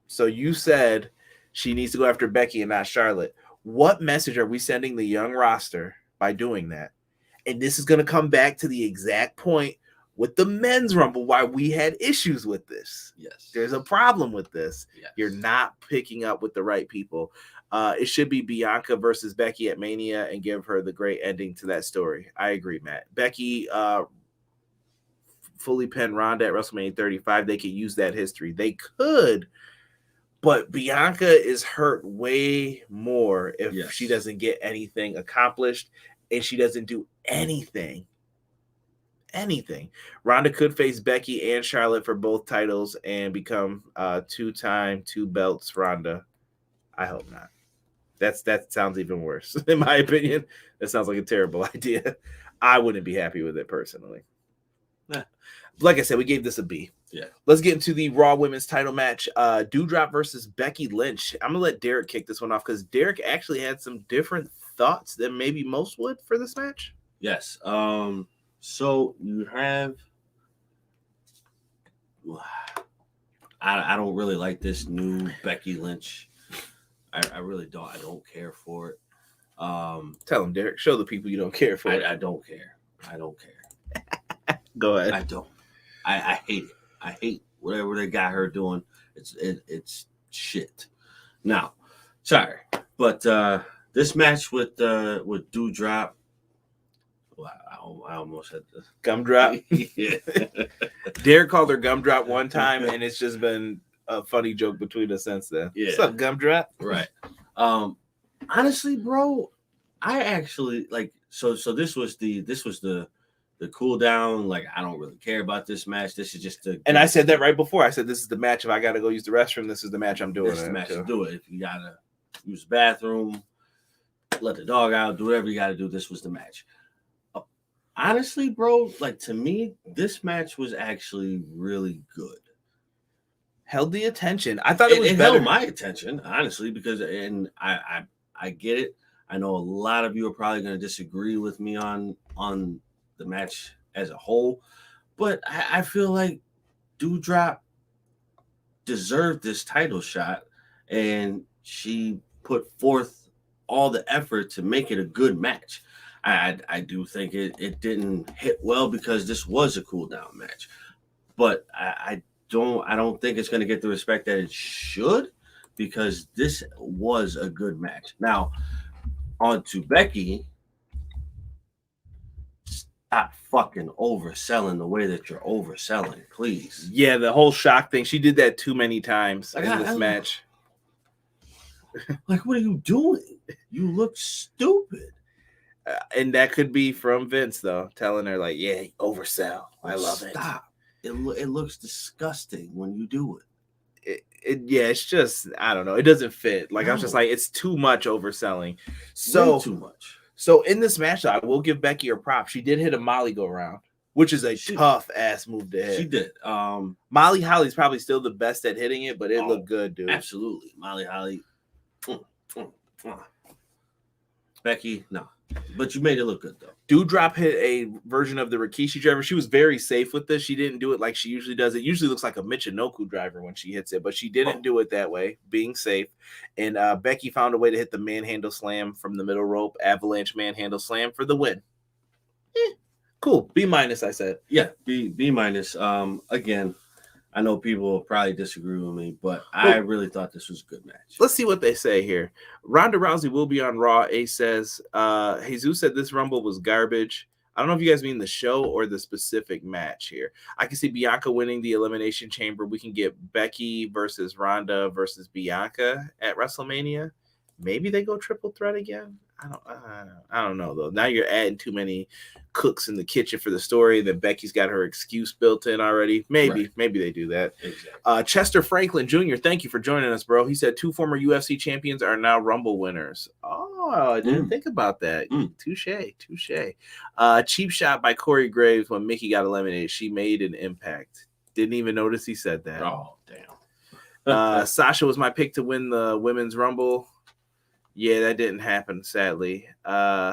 So you said she needs to go after Becky and not Charlotte. What message are we sending the young roster by doing that? And this is going to come back to the exact point with the men's Rumble, why we had issues with this. Yes. There's a problem with this. Yes. You're not picking up with the right people. It should be Bianca versus Becky at Mania and give her the great ending to that story. I agree, Matt. Becky fully pinned Ronda at WrestleMania 35. They could use that history. They could, but Bianca is hurt way more if she doesn't get anything accomplished and she doesn't do anything. Ronda could face Becky and Charlotte for both titles and become 2-time 2 belts Ronda. I hope not. That sounds even worse in my opinion. That sounds like a terrible idea. I wouldn't be happy with it personally. Like I said, we gave this a B. Yeah. Let's get into the Raw Women's title match. Doudrop versus Becky Lynch. I'm gonna let Derek kick this one off because Derek actually had some different thoughts than maybe most would for this match. Yes. So you have, I don't really like this new Becky Lynch. I really don't. I don't care for it. Tell him, Derek. Show the people you don't care for it. I don't care. I don't care. Go ahead. I don't. I hate it. I hate whatever they got her doing. It's shit. Now, sorry, but this match with Doudrop. Wow, I almost had this gumdrop. Yeah. Derek called her gumdrop one time, and it's just been a funny joke between us since then. Yeah. What's up, gumdrop? Right. Honestly, bro, I actually like. So this was the cool down. Like, I don't really care about this match. This is just the. And I said that right before. I said this is the match. If I got to go use the restroom, this is the match I'm doing. This is the match to do it. If you gotta use the bathroom, let the dog out, do whatever you got to do. This was the match. Honestly, bro, like, to me, this match was actually really good. Held the attention. I thought it was better. Held my attention, honestly, because I get it. I know a lot of you are probably going to disagree with me on the match as a whole, but I feel like Doudrop deserved this title shot, and she put forth all the effort to make it a good match. I do think it didn't hit well because this was a cool down match, but I don't think it's going to get the respect that it should, because this was a good match. Now, on to Becky. Stop fucking overselling the way that you're overselling, please. Yeah, the whole shock thing. She did that too many times in this match. Like, what are you doing? You look stupid. And that could be from Vince, though, telling her, like, yeah, oversell. I love it. Stop. It looks disgusting when you do it. It's just, I don't know. It doesn't fit. Like, I was just like, it's too much overselling. So way too much. So in this match, I will give Becky her prop. She did hit a Molly go round, which is a tough ass move to hit. She did. Molly Holly's probably still the best at hitting it, but it looked good, dude. Absolutely. Molly Holly. Becky, no. But you made it look good, though. Doudrop hit a version of the Rikishi driver. She was very safe with this. She didn't do it like she usually does. It usually looks like a Michinoku driver when she hits it, but she didn't do it that way, being safe. And Becky found a way to hit the manhandle slam from the middle rope, avalanche manhandle slam for the win. Cool. B-, I said. Yeah, B-. Again, I know people will probably disagree with me, but I really thought this was a good match. Let's see what they say here. Ronda Rousey will be on Raw. Ace says, Jesus said this Rumble was garbage. I don't know if you guys mean the show or the specific match here. I can see Bianca winning the Elimination Chamber. We can get Becky versus Ronda versus Bianca at WrestleMania. Maybe they go triple threat again. I don't know though. Now you're adding too many cooks in the kitchen for the story. That Becky's got her excuse built in already. Maybe they do that. Exactly. Chester Franklin Jr., thank you for joining us, bro. He said 2 former UFC champions are now Rumble winners. Oh, I didn't think about that. Touche. Cheap shot by Corey Graves when Mickey got eliminated. She made an impact. Didn't even notice he said that. Oh, damn. Sasha was my pick to win the Women's Rumble. Yeah, that didn't happen, sadly. Maki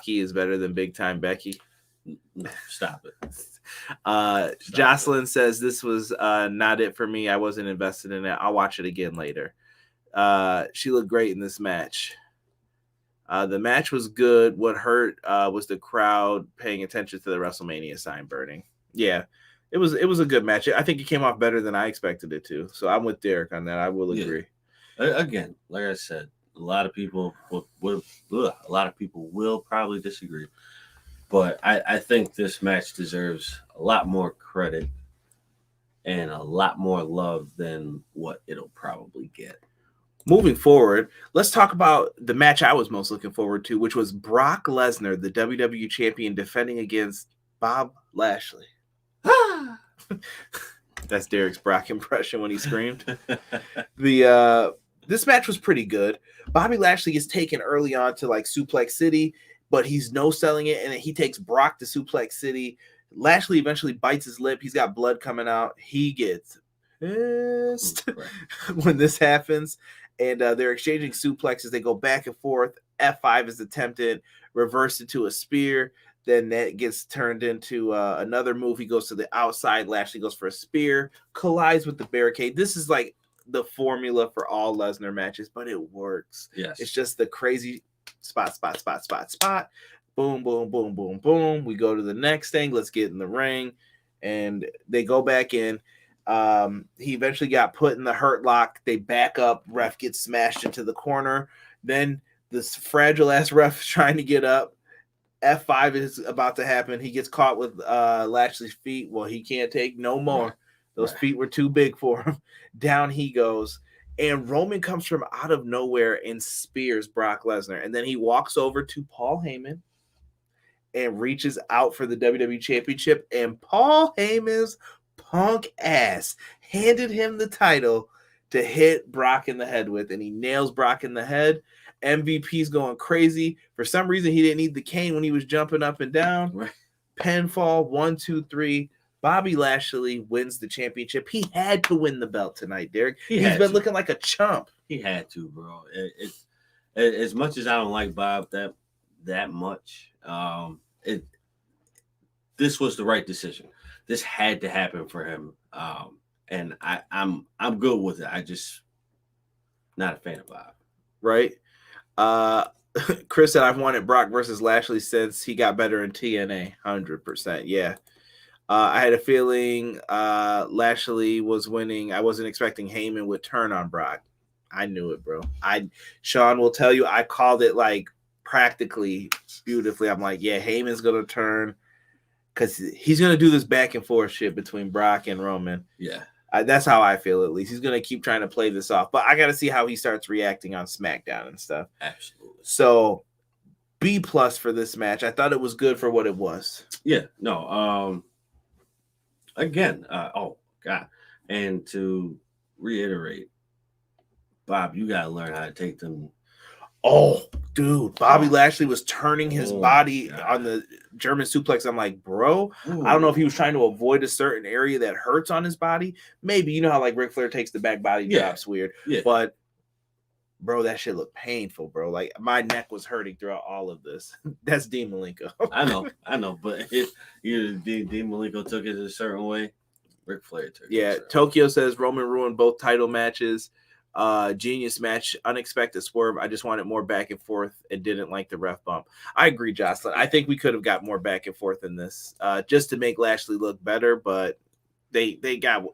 is better than Big Time Becky. No, stop it. Jocelyn says this was not it for me. I wasn't invested in it. I'll watch it again later. She looked great in this match. The match was good. What hurt was the crowd paying attention to the WrestleMania sign burning. Yeah, it was a good match. I think it came off better than I expected it to. So I'm with Derek on that. I will agree. Again, like I said, a lot of people will probably disagree, but I think this match deserves a lot more credit and a lot more love than what it'll probably get. Moving forward, let's talk about the match I was most looking forward to, which was Brock Lesnar, the WWE champion, defending against Bob Lashley. That's Derek's Brock impression when he screamed. This match was pretty good. Bobby Lashley gets taken early on to like Suplex City, but he's no-selling it, and then he takes Brock to Suplex City. Lashley eventually bites his lip. He's got blood coming out. He gets pissed when this happens, and they're exchanging suplexes. They go back and forth. F5 is attempted, reversed into a spear. Then that gets turned into another move. He goes to the outside. Lashley goes for a spear, collides with the barricade. This is like the formula for all Lesnar matches, but it works. Yes. It's just the crazy spot. Boom, boom, boom, boom, boom. We go to the next thing. Let's get in the ring. And they go back in. He eventually got put in the hurt lock. They back up. Ref gets smashed into the corner. Then this fragile ass ref is trying to get up. F5 is about to happen. He gets caught with Lashley's feet. Well, he can't take no more. Those feet were too big for him. Down he goes. And Roman comes from out of nowhere and spears Brock Lesnar. And then he walks over to Paul Heyman and reaches out for the WWE Championship. And Paul Heyman's punk ass handed him the title to hit Brock in the head with. And he nails Brock in the head. MVP's going crazy. For some reason, he didn't need the cane when he was jumping up and down. Right. Pinfall, 1, 2, 3. Bobby Lashley wins the championship. He had to win the belt tonight, Derek. He's been looking like a chump. He had to, bro. As much as I don't like Bob that much, this was the right decision. This had to happen for him, and I'm good with it. I just not a fan of Bob. Right. Chris said I've wanted Brock versus Lashley since he got better in TNA. 100%. Yeah. I had a feeling Lashley was winning. I wasn't expecting Heyman would turn on Brock. I knew it, bro. Sean will tell you I called it like practically beautifully. I'm like, yeah, Heyman's gonna turn because he's gonna do this back and forth shit between Brock and Roman. Yeah. That's how I feel, at least. He's going to keep trying to play this off. But I got to see how he starts reacting on SmackDown and stuff. Absolutely. So, B+ for this match. I thought it was good for what it was. Yeah. No. Again. Oh, God. And to reiterate, Bob, you got to learn how to take them. Oh, dude. Bobby Lashley was turning his body on the German suplex. I'm like, bro, I don't know if he was trying to avoid a certain area that hurts on his body. Maybe. You know how like Ric Flair takes the back body drops weird. Yeah. But Bro, that shit looked painful, bro. Like my neck was hurting throughout all of this. That's Dean Malenko. I know, but if Dean Malenko took it a certain way, Ric Flair took it. Yeah, Tokyo says Roman ruined both title matches. Genius match, unexpected swerve. I just wanted more back and forth and didn't like the ref bump. I agree, Jocelyn. I think we could have got more back and forth in this, just to make Lashley look better, but he got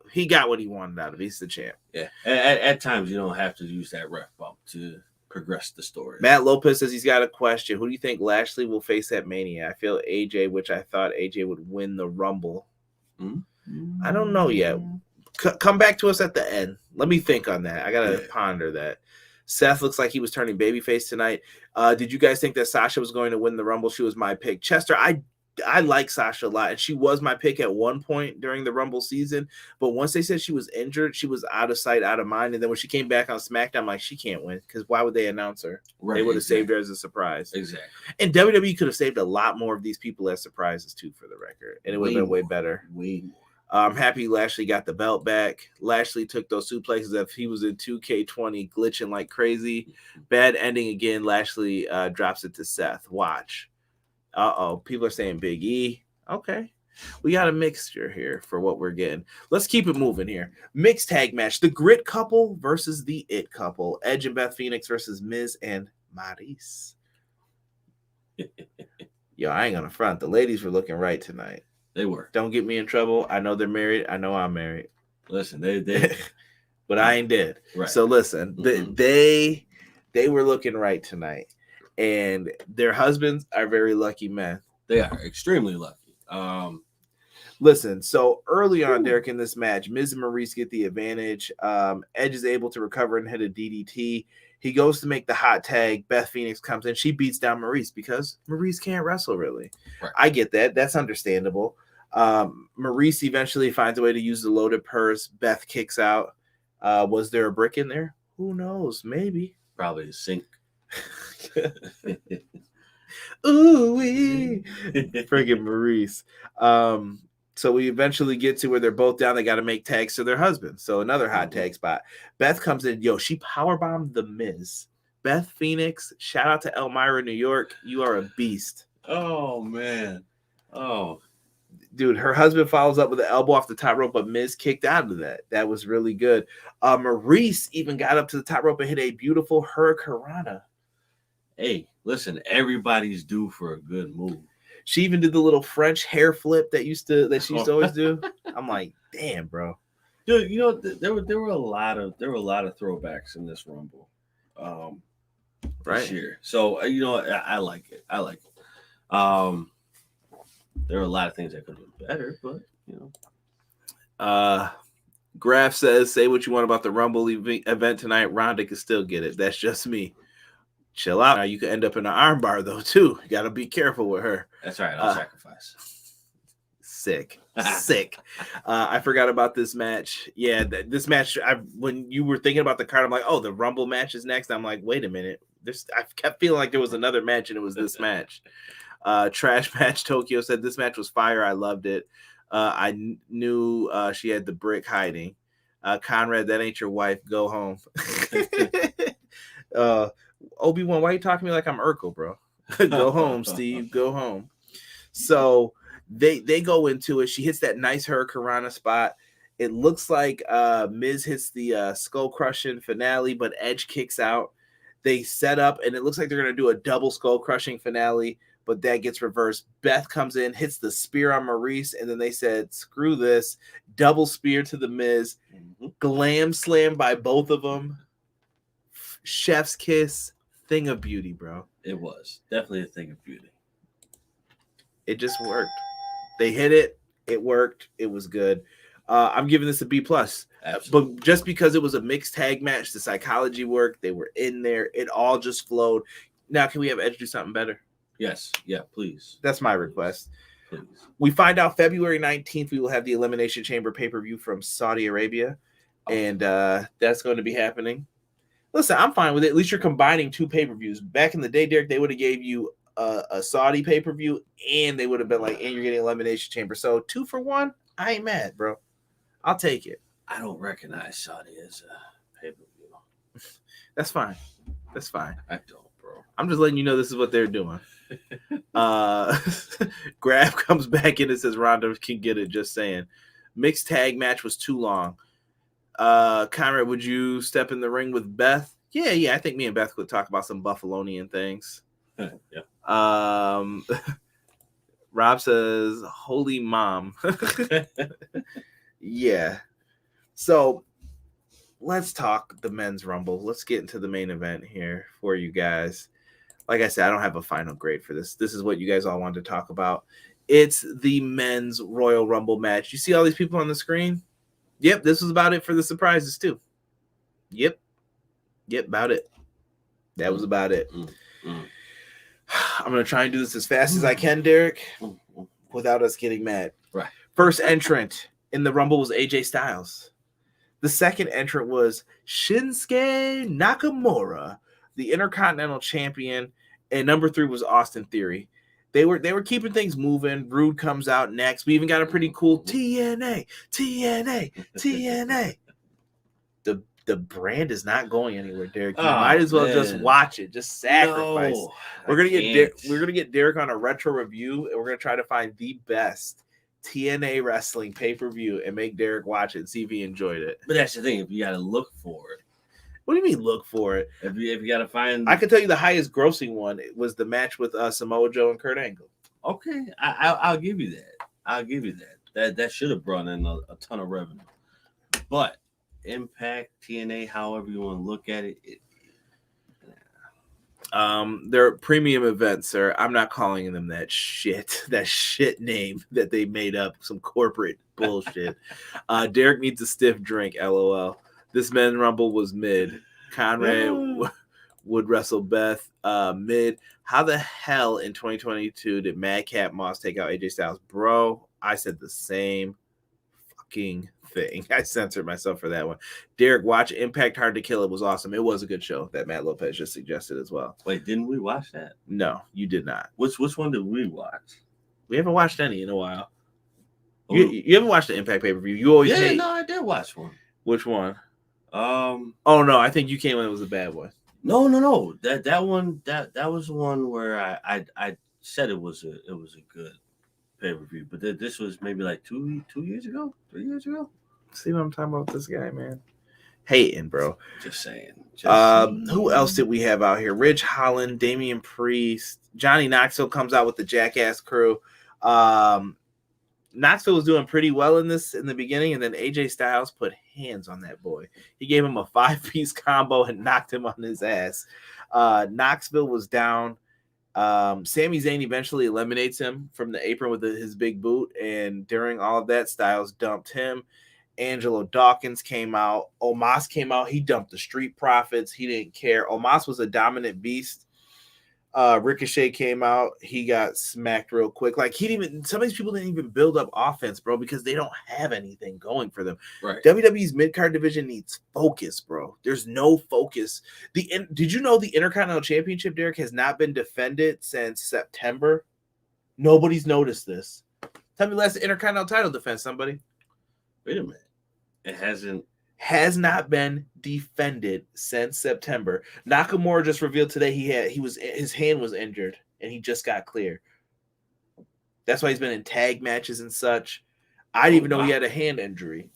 what he wanted out of it. He's the champ. Yeah. At times you don't have to use that ref bump to progress the story. Matt Lopez says he's got a question. Who do you think Lashley will face at Mania? I feel AJ, which I thought AJ would win the Rumble. I don't know yet. Come back to us at the end. Let me think on that. I gotta ponder that. Seth looks like he was turning babyface tonight. Did you guys think that Sasha was going to win the Rumble? She was my pick. Chester, I like Sasha a lot, and she was my pick at one point during the Rumble season. But once they said she was injured, she was out of sight, out of mind. And then when she came back on SmackDown, I'm like, she can't win, because why would they announce her? Right, they would have saved her as a surprise. Exactly. And WWE could have saved a lot more of these people as surprises too, for the record, and it would have been way better. Way more. I'm happy Lashley got the belt back. Lashley took those suplexes if he was in 2K20 glitching like crazy. Bad ending again. Lashley drops it to Seth. Watch. People are saying Big E. Okay. We got a mixture here for what we're getting. Let's keep it moving here. Mixed tag match. The Grit couple versus the It couple. Edge and Beth Phoenix versus Miz and Maryse. Yo, I ain't gonna front. The ladies were looking right tonight. They were. Don't get me in trouble. I know they're married. I know I'm married. Listen, they but I ain't dead. Right. So listen, they were looking right tonight, and their husbands are very lucky men. They are extremely lucky. Listen, so early on, Derek, in this match, Miz and Maryse get the advantage. Edge is able to recover and hit a DDT. He goes to make the hot tag. Beth Phoenix comes in. She beats down Maryse because Maryse can't wrestle, really. Right. I get that. That's understandable. Maryse eventually finds a way to use the loaded purse. Beth kicks out. Was there a brick in there? Who knows? Maybe. Probably a sink. Ooh-wee. Friggin' Maryse. So we eventually get to where they're both down. They got to make tags to their husbands. So another hot tag spot. Beth comes in. Yo, she powerbombed the Miz. Beth Phoenix, shout out to Elmira, New York. You are a beast. Oh, man. Oh. Dude, her husband follows up with an elbow off the top rope, but Miz kicked out of that. That was really good. Maryse even got up to the top rope and hit a beautiful hurricanrana. Hey, listen, everybody's due for a good move. She even did the little French hair flip that she used to always do. I'm like, damn, bro. Dude, you know, there were a lot of throwbacks in this Rumble, this year. So you know, I like it. There were a lot of things that could have been better, but you know. Graf says, say what you want about the Rumble event tonight. Ronda can still get it. That's just me. Chill out. Now you could end up in an armbar though too. You got to be careful with her. That's right. I'll sacrifice. Sick. I forgot about this match. Yeah, this match. When you were thinking about the card, I'm like, oh, the Rumble match is next. I'm like, wait a minute. I kept feeling like there was another match, and it was this match. Trash Match Tokyo said this match was fire. I loved it. I knew she had the brick hiding. Conrad, that ain't your wife. Go home. Obi-Wan, why are you talking to me like I'm Urkel, bro? Go home, Steve. Go home. So they go into it. She hits that nice hurricanrana spot. It looks like Miz hits the skull crushing finale, but Edge kicks out. They set up, and it looks like they're going to do a double skull crushing finale, but that gets reversed. Beth comes in, hits the spear on Maryse, and then they said, screw this. Double spear to the Miz. Glam slam by both of them. Chef's kiss. Thing of beauty, bro. It was definitely a thing of beauty. It just worked. They hit it. It worked. It was good. I'm giving this a B+. But just because it was a mixed tag match, the psychology worked. They were in there. It all just flowed. Now, can we have Edge do something better? Yes. Yeah, please. That's my request. Please. We find out February 19th, we will have the Elimination Chamber pay-per-view from Saudi Arabia. And that's going to be happening. Listen, I'm fine with it. At least you're combining two pay-per-views. Back in the day, Derek, they would have gave you a Saudi pay-per-view, and they would have been like, and you're getting Elimination Chamber. So 2 for 1, I ain't mad, bro. I'll take it. I don't recognize Saudi as a pay-per-view. That's fine. That's fine. I don't, bro. I'm just letting you know this is what they're doing. Grab comes back in and says Ronda can get it. Just saying. Mixed tag match was too long. Conrad, would you step in the ring with Beth? Yeah. I think me and Beth could talk about some Buffalonian things. Yeah. Rob says, "Holy mom." Yeah. So let's talk the men's rumble. Let's get into the main event here for you guys. Like I said, I don't have a final grade for this. This is what you guys all wanted to talk about. It's the men's Royal Rumble match. You see all these people on the screen? Yep, this was about it for the surprises too. Yep, about it. That was about it. I'm going to try and do this as fast as I can, Derek, without us getting mad. Right. First entrant in the Rumble was AJ Styles. The second entrant was Shinsuke Nakamura, the Intercontinental Champion, and number 3 was Austin Theory. They were keeping things moving. Roode comes out next. We even got a pretty cool TNA. The brand is not going anywhere, Derek. You might as well just watch it. Just sacrifice. No, we're gonna get Derek on a retro review, and we're gonna try to find the best TNA wrestling pay-per-view and make Derek watch it and see if he enjoyed it. But that's the thing. If you got to look for it. What do you mean look for it? If you got to find... I can tell you the highest grossing one was the match with Samoa Joe and Kurt Angle. Okay, I'll give you that. I'll give you that. That should have brought in a ton of revenue. But Impact, TNA, however you want to look at it, they're premium events, sir. I'm not calling them that shit name that they made up, some corporate bullshit. Derek needs a stiff drink, LOL. This men's rumble was mid. Conrad would wrestle Beth mid. How the hell in 2022 did Madcap Moss take out AJ Styles? Bro, I said the same fucking thing. I censored myself for that one. Derek, watch Impact Hard to Kill. It was awesome. It was a good show that Matt Lopez just suggested as well. Wait, didn't we watch that? No, you did not. Which one did we watch? We haven't watched any in a while. You haven't watched the Impact pay-per-view. You always hate. No, I did watch one. Which one? Oh no, I think you came when it was a bad one. No. That one that was the one where I said it was a good pay-per-view, but this was maybe like 2 years ago, 3 years ago. See what I'm talking about with this guy, man? Hating, bro. Just saying. Who else did we have out here? Ridge Holland, Damian Priest, Johnny Knoxville comes out with the Jackass crew. Knoxville was doing pretty well in the beginning, and then AJ Styles put hands on that boy. He gave him a 5-piece combo and knocked him on his ass. Knoxville was down. Sami Zayn eventually eliminates him from the apron with his big boot, and during all of that, Styles dumped him. Angelo Dawkins came out. Omos came out. He dumped the Street Profits. He didn't care. Omos was a dominant beast. Ricochet came out. He got smacked real quick. Like some of these people didn't even build up offense, bro, because they don't have anything going for them. Right. WWE's mid-card division needs focus, bro. There's no focus. Did you know the Intercontinental Championship, Derek, has not been defended since September? Nobody's noticed this. Tell me last Intercontinental title defense, somebody. Wait a minute. It has not been defended since September. Nakamura just revealed today his hand was injured and he just got clear. That's why he's been in tag matches and such. I didn't even know he had a hand injury,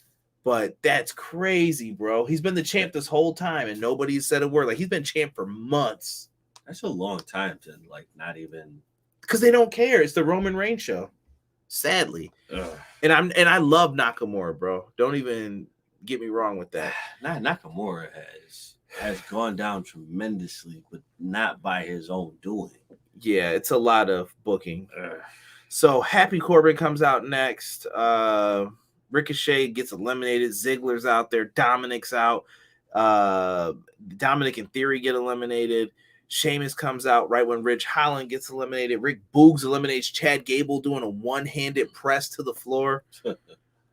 but that's crazy, bro. He's been the champ this whole time and nobody's said a word. Like, he's been champ for months. That's a long time to not even, because they don't care. It's the Roman Reigns show, sadly. Ugh. And I love Nakamura, bro. Don't even get me wrong with that. Nakamura has gone down tremendously, but not by his own doing. Yeah, it's a lot of booking. So Happy Corbin comes out next. Ricochet gets eliminated. Ziggler's out there. Dominik's out. Dominik and Theory get eliminated. Sheamus comes out right when Ridge Holland gets eliminated. Rick Boogs eliminates Chad Gable doing a one-handed press to the floor.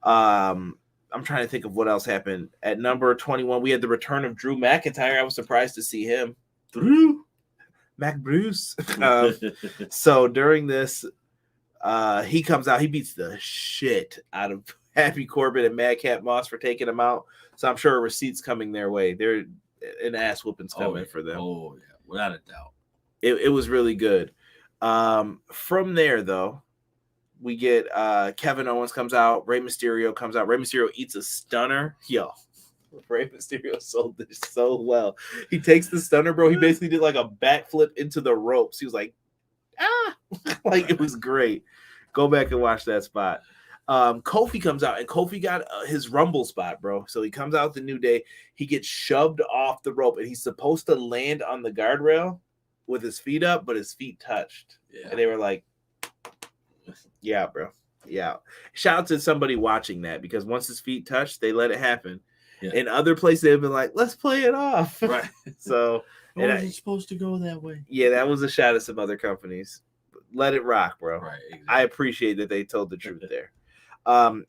I'm trying to think of what else happened. At number 21, we had the return of Drew McIntyre. I was surprised to see him. Drew Bruce. So during this, he comes out. He beats the shit out of Happy Corbin and Madcap Moss for taking him out. So I'm sure a receipt's coming their way. an ass whooping's coming for them. Oh yeah, without a doubt. It was really good. From there though, we get Kevin Owens comes out, Rey Mysterio comes out. Rey Mysterio eats a stunner. Yo, Rey Mysterio sold this so well. He takes the stunner, bro. He basically did like a backflip into the ropes. He was like, ah, like it was great. Go back and watch that spot. Kofi comes out, and Kofi got his Rumble spot, bro. So he comes out the New Day. He gets shoved off the rope, and he's supposed to land on the guardrail with his feet up, but his feet touched. Yeah. And they were like, yeah, bro. Yeah. Shout out to somebody watching that, because once his feet touched, they let it happen. Yeah. In other places, they've been like, let's play it off. Right. So it wasn't supposed to go that way. Yeah, that was a shot at some other companies. Let it rock, bro. Right. Exactly. I appreciate that they told the truth there.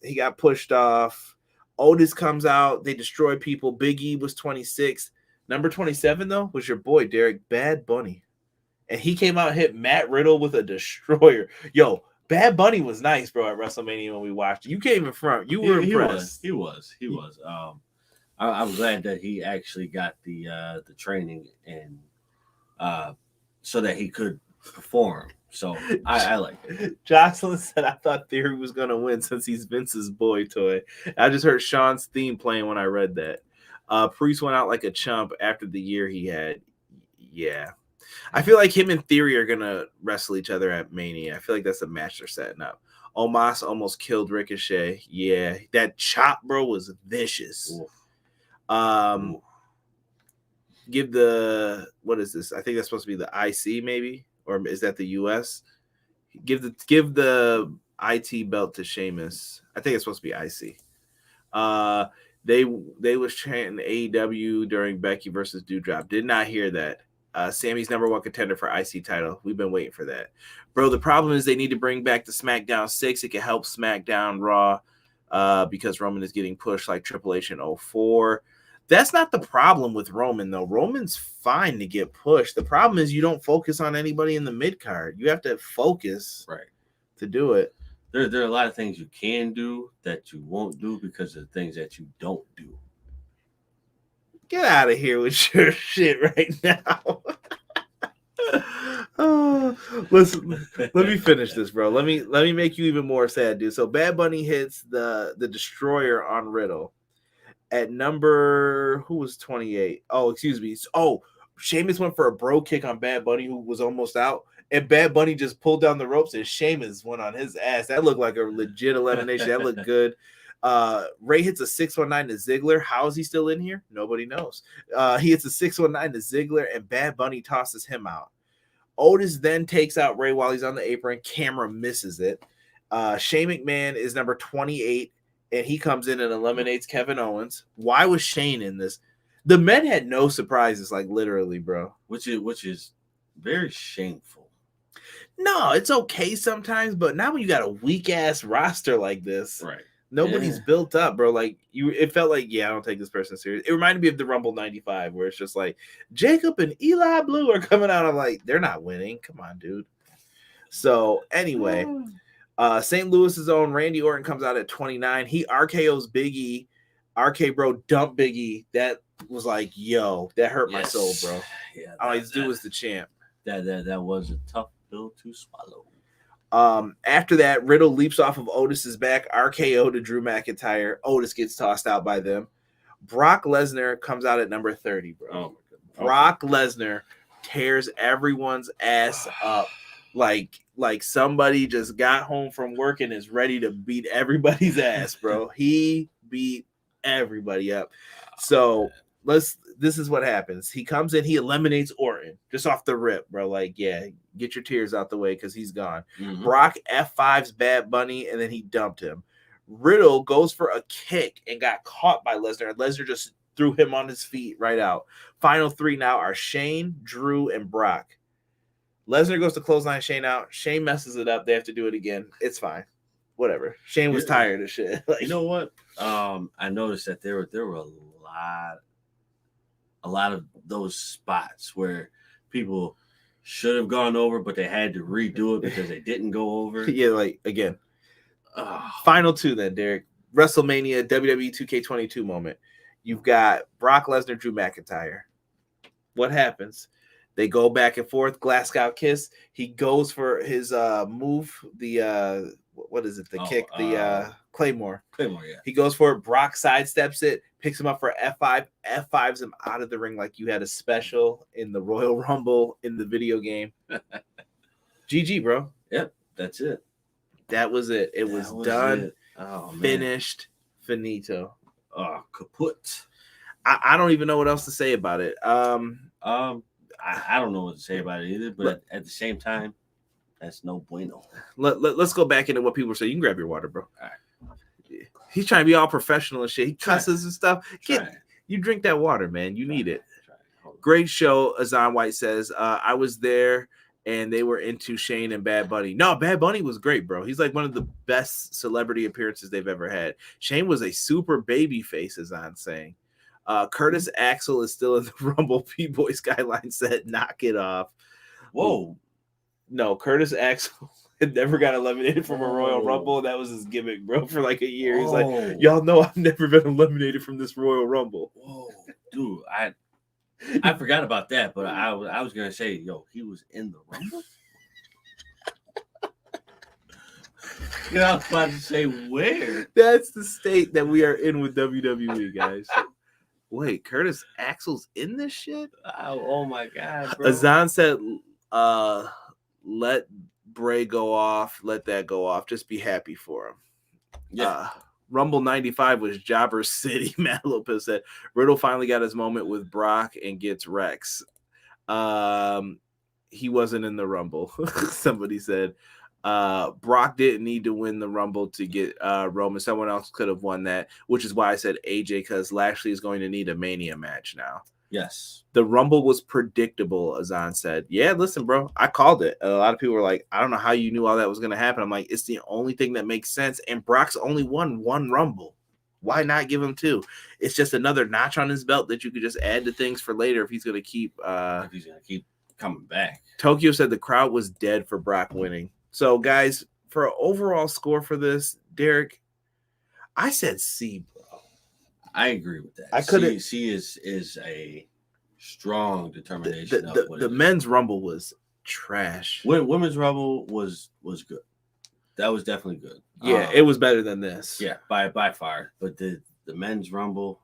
He got pushed off. Otis comes out. They destroy people. Big E was 26. Number 27, though, was your boy, Derek Bad Bunny. And he came out and hit Matt Riddle with a destroyer. Yo, Bad Bunny was nice, bro, at WrestleMania when we watched it. You came in front. You were impressed. He was. I'm glad that he actually got the training and so that he could perform. So I like it. Jocelyn said, I thought Theory was going to win since he's Vince's boy toy. I just heard Sean's theme playing when I read that. Priest went out like a chump after the year he had. Yeah. I feel like him and Theory are going to wrestle each other at Mania. I feel like that's a match they're setting up. Omos almost killed Ricochet. Yeah. That chop, bro, was vicious. Oof. Give the, what is this? I think that's supposed to be the IC maybe, or is that the US? Give the IT belt to Sheamus. I think it's supposed to be IC. They was chanting AEW during Becky versus Doudrop. Did not hear that. Sami's number one contender for IC title. We've been waiting for that, bro. The problem is they need to bring back the SmackDown 6. It can help SmackDown Raw because Roman is getting pushed like Triple H in 04. That's not the problem with Roman, though. Roman's fine to get pushed. The problem is you don't focus on anybody in the mid card. You have to focus to do it. There are a lot of things you can do that you won't do because of things that you don't do. Get out of here with your shit right now. Listen, let me finish this, bro. Let me make you even more sad, dude. So Bad Bunny hits the destroyer on Riddle at number, who was 28? Oh, excuse me. Oh, Sheamus went for a bro kick on Bad Bunny, who was almost out, and Bad Bunny just pulled down the ropes and Sheamus went on his ass. That looked like a legit elimination. That looked good. Ray hits a 619 to Ziggler. How is he still in here? Nobody knows. He hits a 619 to Ziggler, and Bad Bunny tosses him out. Otis then takes out Ray while he's on the apron. Camera misses it. Shane McMahon is number 28, and he comes in and eliminates Kevin Owens. Why was Shane in this? The men had no surprises, like literally, bro. Which is very shameful. No, it's okay sometimes, but now when you got a weak ass roster like this, right? Nobody's built up, bro. Like it felt like, I don't take this person serious. It reminded me of the Rumble 95, where it's just like Jacob and Eli Blue are coming out. I'm like, they're not winning. Come on, dude. So anyway, St. Louis's own Randy Orton comes out at 29. He RKO's Big E. RK Bro dumped Big E. That was like, yo, that hurt my soul, bro. Yeah, all this dude was the champ. That was a tough pill to swallow. After that, Riddle leaps off of Otis's back, RKO to Drew McIntyre. Otis gets tossed out by them. Brock Lesnar comes out at number 30, bro. Oh my goodness. Brock Lesnar tears everyone's ass up like somebody just got home from work and is ready to beat everybody's ass, bro. He beat everybody up. So this is what happens. He comes in, he eliminates Orton just off the rip, bro. Like, yeah, get your tears out the way because he's gone. Mm-hmm. Brock F5's Bad Bunny, and then he dumped him. Riddle goes for a kick and got caught by Lesnar. Lesnar just threw him on his feet right out. Final three now are Shane, Drew, and Brock. Lesnar goes to clothesline Shane out. Shane messes it up. They have to do it again. It's fine. Whatever. Shane was tired of shit. Like, you know what? I noticed that there were a lot of those spots where people should have gone over, but they had to redo it because they didn't go over. Yeah, like, again. Final two then, Derek. WrestleMania WWE 2K22 moment. You've got Brock Lesnar, Drew McIntyre. What happens? They go back and forth. Glasgow kiss. He goes for his move. The what is it? The kick. The Claymore. Claymore. Yeah. He goes for it. Brock sidesteps it. Picks him up for F5. F5s him out of the ring like you had a special in the Royal Rumble in the video game. GG, bro. Yep. That's it. That was it. It was done. It. Oh, man. Finished. Finito. Oh, kaput. I don't even know what else to say about it. I don't know what to say about it either, but at the same time, that's no bueno. Let's go back into what people say. You can grab your water, bro. All right. He's trying to be all professional and shit. He cusses and stuff. You drink that water, man. You need it. Great show, Azan White says. I was there and they were into Shane and Bad Bunny. No, Bad Bunny was great, bro. He's like one of the best celebrity appearances they've ever had. Shane was a super baby face, Azan's saying. Curtis Axel is still in the Rumble. P-Boy Skyline said, knock it off. Whoa. No, Curtis Axel had never got eliminated from a Royal Rumble. That was his gimmick, bro, for like a year. He's like, y'all know I've never been eliminated from this Royal Rumble. Whoa. Dude, I forgot about that, but I was going to say, yo, he was in the Rumble? I was about to say, where? That's the state that we are in with WWE, guys. Wait, Curtis Axel's in this shit? Oh my God, bro. Azan said, let Bray go off. Let that go off. Just be happy for him. Yeah. Rumble 95 was Jobber City. Matt Lopez said, Riddle finally got his moment with Brock and gets Rex. He wasn't in the Rumble. Somebody said, Brock didn't need to win the Rumble to get Roman. Someone else could have won that, which is why I said AJ, because Lashley is going to need a Mania match now. Yes. The Rumble was predictable, Azan said. Yeah, listen, bro, I called it. A lot of people were like, I don't know how you knew all that was going to happen. I'm like, it's the only thing that makes sense. And Brock's only won one Rumble. Why not give him two? It's just another notch on his belt that you could just add to things for later if he's going to keep. If he's going to keep coming back. Tokyo said the crowd was dead for Brock winning. So, guys, for an overall score for this, Derek, I said C, bro. I agree with that. I couldn't. C is a strong determination. The men's Rumble was trash. Women's Rumble was good. That was definitely good. Yeah, it was better than this. Yeah, by far. But the men's Rumble,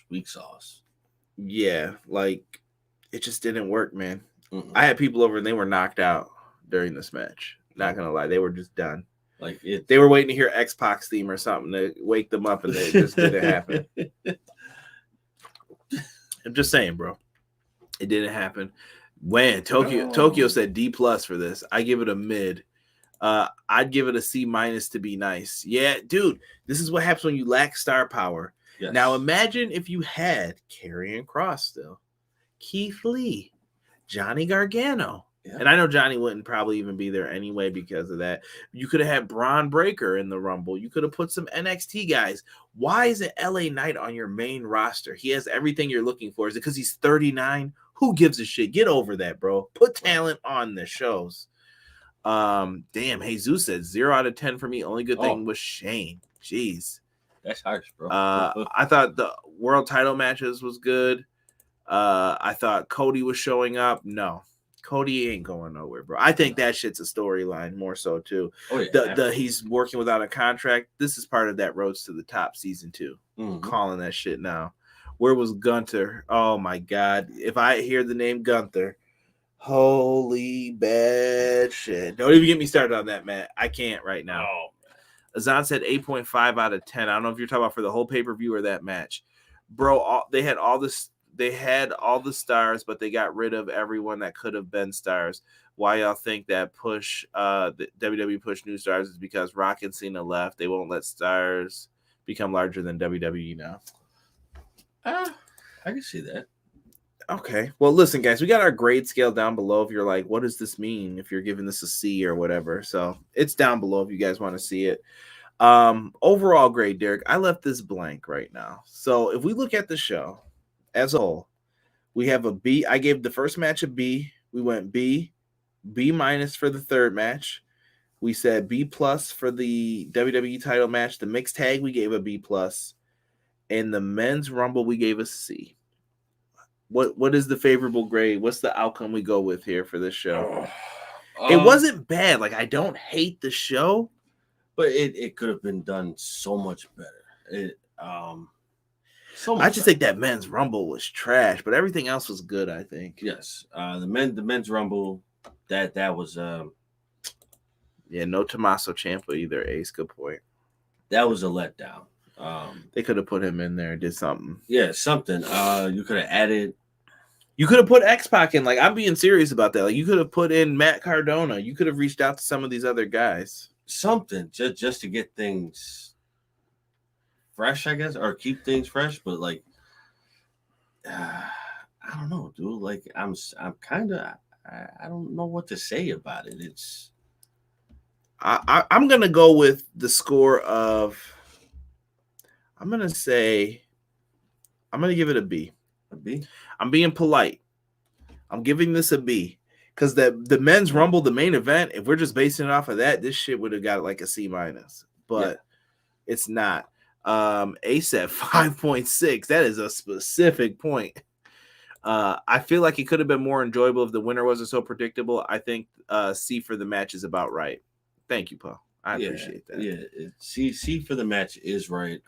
weak sauce. Yeah, like it just didn't work, man. Mm-mm. I had people over and they were knocked out during this match. Not gonna lie, they were just done. Like they were waiting to hear X-Pac's theme or something to wake them up, and it just didn't happen. I'm just saying, bro. It didn't happen. When Tokyo said D+ for this, I give it a mid. I'd give it a C- to be nice. Yeah, dude, this is what happens when you lack star power. Yes. Now imagine if you had Karrion Kross still, Keith Lee, Johnny Gargano. Yeah. And I know Johnny wouldn't probably even be there anyway because of that. You could have had Braun Breaker in the Rumble. You could have put some NXT guys. Why isn't LA Knight on your main roster? He has everything you're looking for. Is it because he's 39? Who gives a shit? Get over that, bro. Put talent on the shows. Damn, Jesus said 0 out of 10 for me. Only good thing was Shane. Jeez. That's harsh, bro. I thought the world title matches was good. I thought Cody was showing up. No. Cody ain't going nowhere, bro. I think that shit's a storyline more so too. Oh, yeah, he's working without a contract. This is part of that Roads to the Top season 2. Mm-hmm. Calling that shit now. Where was Gunther? Oh my God. If I hear the name Gunther, holy bad shit. Don't even get me started on that, man. I can't right now. Oh, Azan said 8.5 out of 10. I don't know if you're talking about for the whole pay-per-view or that match. Bro, they had all the stars, but they got rid of everyone that could have been stars. Why y'all think that the WWE push new stars is because Rock and Cena left. They won't let stars become larger than WWE now. I can see that. Okay. Well, listen, guys, we got our grade scale down below. If you're like, what does this mean? If you're giving this a C or whatever. So it's down below if you guys want to see it. Overall grade, Derek, I left this blank right now. So if we look at the show as a whole, we have a B. I gave the first match a B. We went B- for the third match. We said B+ for the WWE title match. The mixed tag, we gave a B+. And the men's Rumble, we gave a C. What is the favorable grade? What's the outcome we go with here for this show? Oh, It wasn't bad. Like, I don't hate the show, but it could have been done so much better. I just think that men's rumble was trash, but everything else was good. I think. Yes, the men's rumble that was Yeah, no Tommaso Ciampa either. Ace, good point. That was a letdown. They could have put him in there, did something. Yeah, something. You could have added. You could have put X-Pac in. Like, I'm being serious about that. Like, you could have put in Matt Cardona. You could have reached out to some of these other guys. Something just to get things fresh, I guess, or keep things fresh. But like, I don't know, dude. Like, I'm kind of. I don't know what to say about it. It's. I'm gonna go with the score of. I'm gonna give it a B. A B. I'm being polite. I'm giving this a B because the men's rumble, the main event. If we're just basing it off of that, this shit would have got like a C-, but it's not. Ace at 5.6. That is a specific point. I feel like it could have been more enjoyable if the winner wasn't so predictable. I think C for the match is about right. Thank you, Paul. I appreciate that. Yeah, C for the match is right.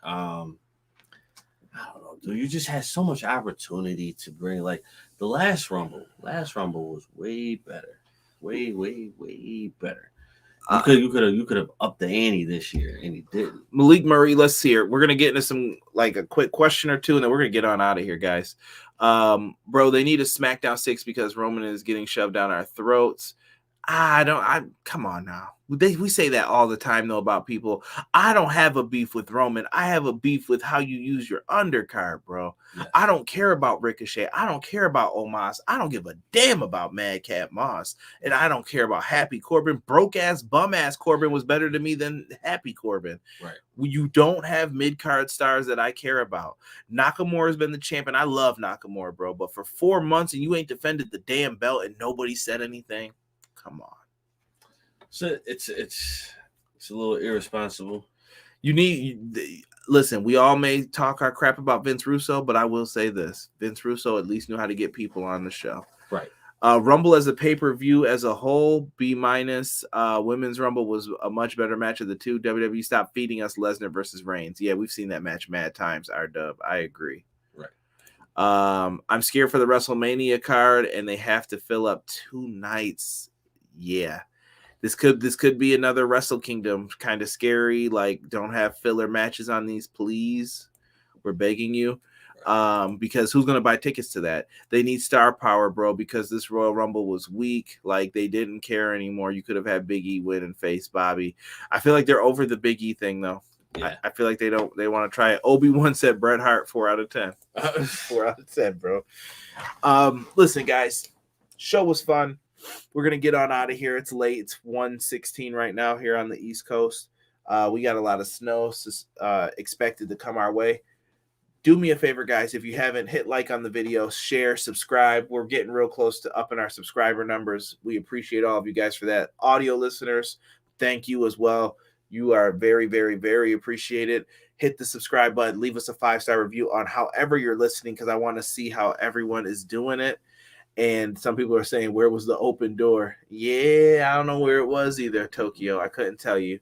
I don't know, dude. You just had so much opportunity to bring like the last rumble. Last rumble was way better, way better. You could have upped the ante this year, and you didn't. Malik Murray, let's see it. We're gonna get into some like a quick question or two, and then we're gonna get on out of here, guys. Bro, they need a SmackDown 6 because Roman is getting shoved down our throats. Come on now. We say that all the time though about people. I don't have a beef with Roman. I have a beef with how you use your undercard, bro. Yes. I don't care about Ricochet. I don't care about Omos. I don't give a damn about Madcap Moss. And I don't care about Happy Corbin. Broke ass, bum ass Corbin was better to me than Happy Corbin. Right. You don't have mid-card stars that I care about. Nakamura has been the champion. I love Nakamura, bro. But for 4 months and you ain't defended the damn belt and nobody said anything. Come on. So it's a little irresponsible. Listen, we all may talk our crap about Vince Russo, but I will say this. Vince Russo at least knew how to get people on the show. Right. Rumble as a pay-per-view as a whole, B-. Women's Rumble was a much better match of the two. WWE stopped feeding us Lesnar versus Reigns. Yeah, we've seen that match mad times, R-Dub. I agree. Right. I'm scared for the WrestleMania card, and they have to fill up 2 nights. Yeah. This could be another Wrestle Kingdom, kind of scary. Like, don't have filler matches on these, please. We're begging you. Because who's gonna buy tickets to that? They need star power, bro, because this Royal Rumble was weak. Like, they didn't care anymore. You could have had Big E win and face Bobby. I feel like they're over the Big E thing though. Yeah. I feel like they want to try it. Obi-Wan said Bret Hart 4 out of 10. 4 out of 10, bro. Listen, guys, show was fun. We're going to get on out of here. It's late. It's 1:16 right now here on the East Coast. We got a lot of snow expected to come our way. Do me a favor, guys. If you haven't, hit like on the video, share, subscribe. We're getting real close to upping our subscriber numbers. We appreciate all of you guys for that. Audio listeners, thank you as well. You are very, very, very appreciated. Hit the subscribe button. Leave us a 5-star review on however you're listening because I want to see how everyone is doing it. And some people are saying, where was the open door? Yeah, I don't know where it was either, Tokyo. I couldn't tell you.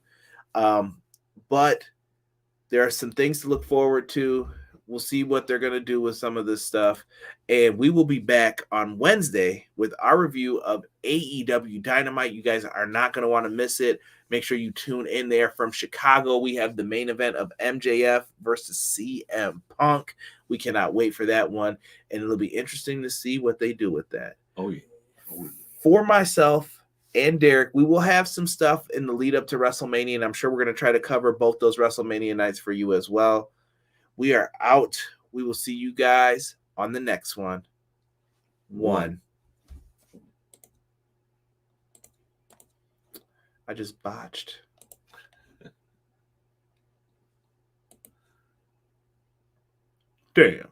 But there are some things to look forward to. We'll see what they're going to do with some of this stuff. And we will be back on Wednesday with our review of AEW Dynamite. You guys are not going to want to miss it. Make sure you tune in there. From Chicago, we have the main event of MJF versus CM Punk. We cannot wait for that one. And it'll be interesting to see what they do with that. Oh, yeah. For myself and Derek, we will have some stuff in the lead up to WrestleMania. And I'm sure we're going to try to cover both those WrestleMania nights for you as well. We are out. We will see you guys on the next one. I just botched. Damn.